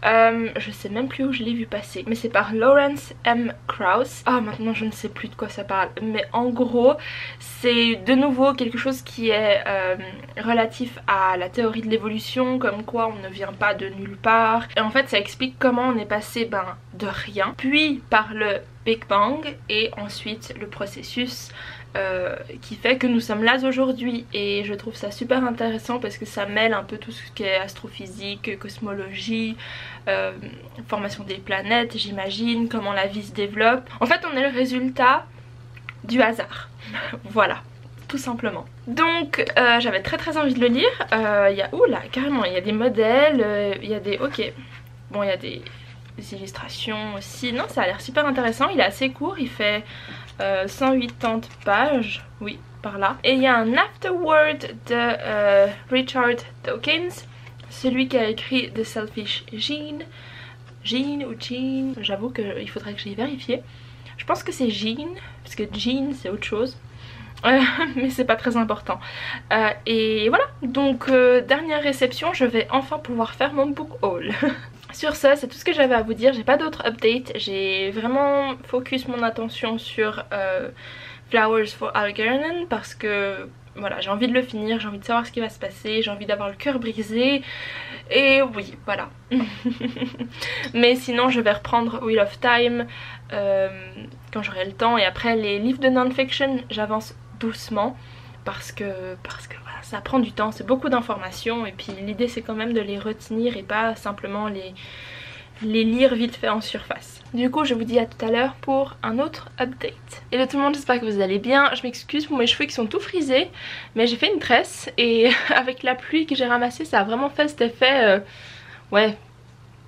A: Je sais même plus où je l'ai vu passer, mais c'est par Lawrence M. Krauss. Ah maintenant je ne sais plus de quoi ça parle, mais en gros c'est de nouveau quelque chose qui est relatif à la théorie de l'évolution, comme quoi on ne vient pas de nulle part. Et en fait ça explique comment on est passé de rien, puis par le Big Bang, et ensuite le processus qui fait que nous sommes là aujourd'hui. Et je trouve ça super intéressant parce que ça mêle un peu tout ce qui est astrophysique, cosmologie, formation des planètes j'imagine, comment la vie se développe. En fait on est le résultat du hasard. Voilà, tout simplement. Donc j'avais très envie de le lire. Il y a, oula, carrément il y a des modèles, il y a des, ok, bon il y a des illustrations aussi. Non, ça a l'air super intéressant. Il est assez court, il fait 180 pages, oui, par là. Et il y a un afterword de Richard Dawkins, celui qui a écrit The Selfish Gene. Gene ou Jean, j'avoue qu'il faudrait que j'aille vérifier. Je pense que c'est Gene, parce que Gene c'est autre chose. Mais c'est pas très important. Et voilà, donc dernière réception, je vais enfin pouvoir faire mon book haul. Sur ce, c'est tout ce que j'avais à vous dire. J'ai pas d'autres updates. J'ai vraiment focus mon attention sur Flowers for Algernon parce que voilà, j'ai envie de le finir, j'ai envie de savoir ce qui va se passer, j'ai envie d'avoir le cœur brisé. Et oui, voilà. Mais sinon je vais reprendre Wheel of Time quand j'aurai le temps. Et après les livres de non-fiction, j'avance doucement parce que voilà, ça prend du temps, c'est beaucoup d'informations et puis l'idée c'est quand même de les retenir et pas simplement les lire vite fait en surface. Du coup je vous dis à tout à l'heure pour un autre update. Hello tout le monde, j'espère que vous allez bien. Je m'excuse pour mes cheveux qui sont tout frisés, mais j'ai fait une tresse et avec la pluie que j'ai ramassée ça a vraiment fait cet effet ouais,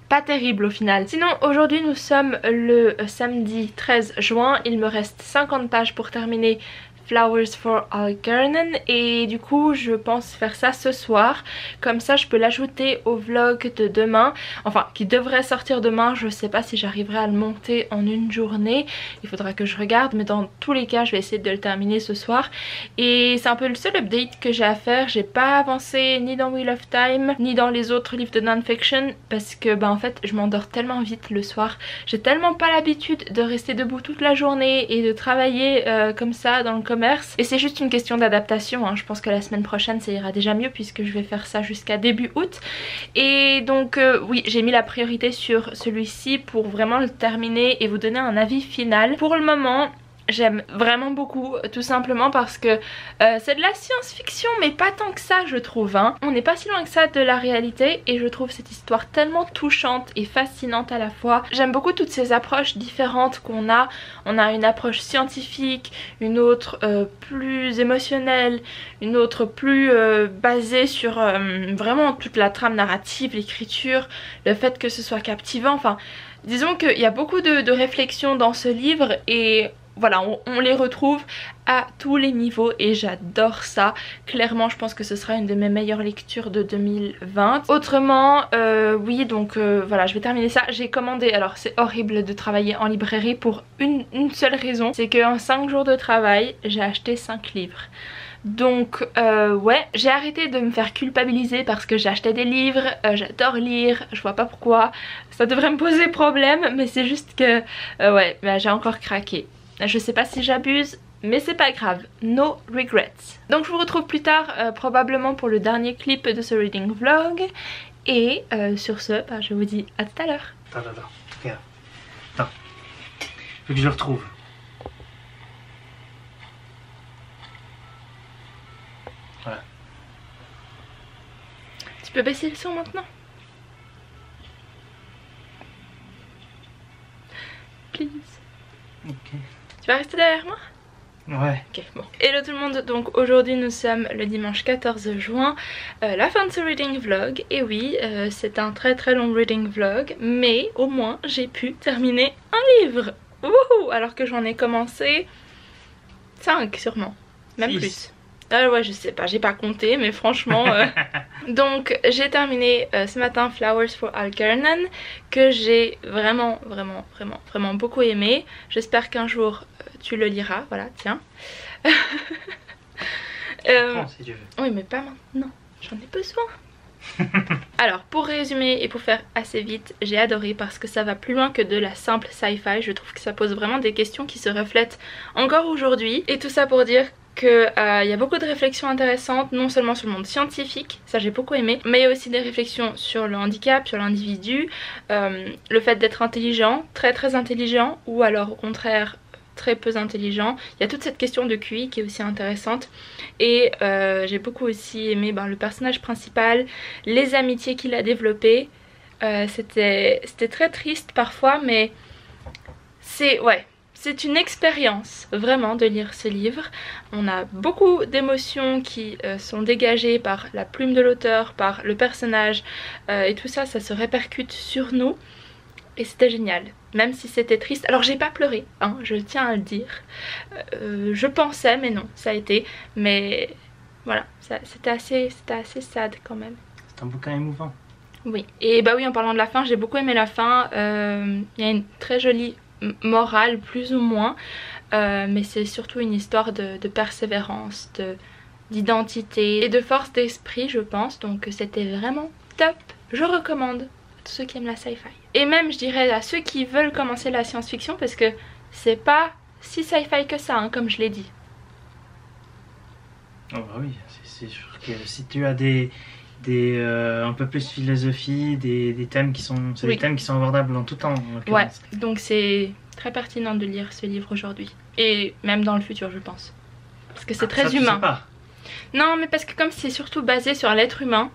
A: pas terrible au final. Sinon aujourd'hui nous sommes le samedi 13 juin, il me reste 50 pages pour terminer Flowers for Algernon et du coup je pense faire ça ce soir, comme ça je peux l'ajouter au vlog de demain, enfin qui devrait sortir demain. Je sais pas si j'arriverai à le monter en une journée, il faudra que je regarde, mais dans tous les cas je vais essayer de le terminer ce soir. Et c'est un peu le seul update que j'ai à faire, j'ai pas avancé ni dans Wheel of Time ni dans les autres livres de non-fiction parce que en fait je m'endors tellement vite le soir, j'ai tellement pas l'habitude de rester debout toute la journée et de travailler comme ça dans le commerce. Et c'est juste une question d'adaptation, hein. Je pense que la semaine prochaine ça ira déjà mieux puisque je vais faire ça jusqu'à début août. Et donc oui, j'ai mis la priorité sur celui-ci pour vraiment le terminer et vous donner un avis final. Pour le moment j'aime vraiment beaucoup, tout simplement parce que c'est de la science-fiction mais pas tant que ça je trouve, hein. On n'est pas si loin que ça de la réalité et je trouve cette histoire tellement touchante et fascinante à la fois. J'aime beaucoup toutes ces approches différentes qu'on a. On a une approche scientifique, une autre plus émotionnelle, une autre plus basée sur vraiment toute la trame narrative, l'écriture, le fait que ce soit captivant. Enfin disons qu'il y a beaucoup de réflexions dans ce livre et voilà, on les retrouve à tous les niveaux et j'adore ça. Clairement je pense que ce sera une de mes meilleures lectures de 2020. Autrement oui donc voilà, je vais terminer ça. J'ai commandé, alors c'est horrible de travailler en librairie pour une seule raison, c'est qu'en 5 jours de travail j'ai acheté 5 livres. Donc ouais, j'ai arrêté de me faire culpabiliser parce que j'ai acheté des livres, j'adore lire, je vois pas pourquoi ça devrait me poser problème, mais c'est juste que ouais, j'ai encore craqué. Je sais pas si j'abuse, mais c'est pas grave, no regrets. Donc je vous retrouve plus tard probablement pour le dernier clip de ce reading vlog. Et sur ce, je vous dis à tout à l'heure.
B: Attends, regarde. Attends, faut que je le retrouve. Voilà.
A: Tu peux baisser le son maintenant? Please.
B: Ok.
A: Tu vas rester derrière moi?
B: Ouais.
A: Ok, bon. Hello tout le monde, donc aujourd'hui nous sommes le dimanche 14 juin, la fin de ce reading vlog. Et oui, c'est un très long reading vlog, mais au moins j'ai pu terminer un livre. Wouhou! Alors que j'en ai commencé 5 sûrement, même 6. Plus. Ouais je sais pas, j'ai pas compté mais franchement donc j'ai terminé ce matin Flowers for Algernon que j'ai vraiment beaucoup aimé. J'espère qu'un jour tu le liras, voilà tiens.
B: Si tu veux.
A: Oui mais pas maintenant, j'en ai besoin. Alors pour résumer et pour faire assez vite, j'ai adoré parce que ça va plus loin que de la simple sci-fi. Je trouve que ça pose vraiment des questions qui se reflètent encore aujourd'hui. Et tout ça pour dire qu'il y a beaucoup de réflexions intéressantes, non seulement sur le monde scientifique, ça j'ai beaucoup aimé, mais il y a aussi des réflexions sur le handicap, sur l'individu, le fait d'être intelligent, très intelligent, ou alors au contraire très peu intelligent. Il y a toute cette question de QI qui est aussi intéressante. Et j'ai beaucoup aussi aimé le personnage principal, les amitiés qu'il a développées. C'était très triste parfois, mais c'est une expérience vraiment de lire ce livre. On a beaucoup d'émotions qui sont dégagées par la plume de l'auteur, par le personnage, et tout ça, ça se répercute sur nous. Et c'était génial, même si c'était triste. Alors j'ai pas pleuré, hein, je tiens à le dire. Je pensais, mais non, ça a été. Mais voilà, c'était assez sad quand même.
B: C'est un bouquin émouvant.
A: Oui, et oui, en parlant de la fin, j'ai beaucoup aimé la fin. Il y a une très jolie morale, plus ou moins. Mais c'est surtout une histoire de persévérance, d'identité et de force d'esprit, je pense. Donc c'était vraiment top. Je recommande tous ceux qui aiment la sci-fi. Et même je dirais à ceux qui veulent commencer la science-fiction parce que c'est pas si sci-fi que ça, hein, comme je l'ai dit.
B: Oh bah oui, c'est sûr que si tu as un peu plus philosophie, des thèmes qui sont, des thèmes qui sont abordables en tout temps.
A: Ouais, donc c'est très pertinent de lire ce livre aujourd'hui. Et même dans le futur je pense. Parce que c'est très humain. Non, mais parce que comme c'est surtout basé sur l'être humain,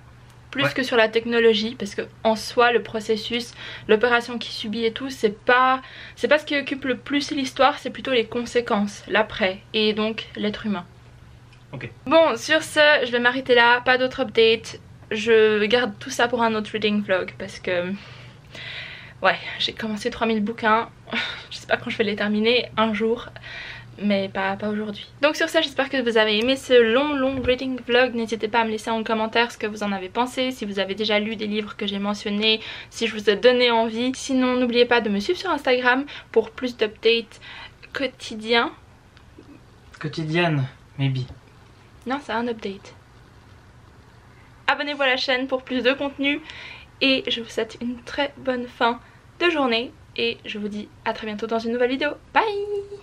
A: plus que sur la technologie, parce que en soi le processus, l'opération qui subit et tout, c'est pas ce qui occupe le plus l'histoire, c'est plutôt les conséquences, l'après, et donc l'être humain.
B: Ok.
A: Bon, sur ce, je vais m'arrêter là, pas d'autres updates. Je garde tout ça pour un autre reading vlog parce que... ouais, j'ai commencé 3000 bouquins, je sais pas quand je vais les terminer, un jour, mais pas aujourd'hui. Donc sur ça, j'espère que vous avez aimé ce long reading vlog. N'hésitez pas à me laisser en commentaire ce que vous en avez pensé, si vous avez déjà lu des livres que j'ai mentionnés, si je vous ai donné envie. Sinon, n'oubliez pas de me suivre sur Instagram pour plus d'updates quotidiens.
B: Quotidienne, maybe.
A: Non, c'est un update. Abonnez-vous à la chaîne pour plus de contenu et je vous souhaite une très bonne fin de journée et je vous dis à très bientôt dans une nouvelle vidéo. Bye!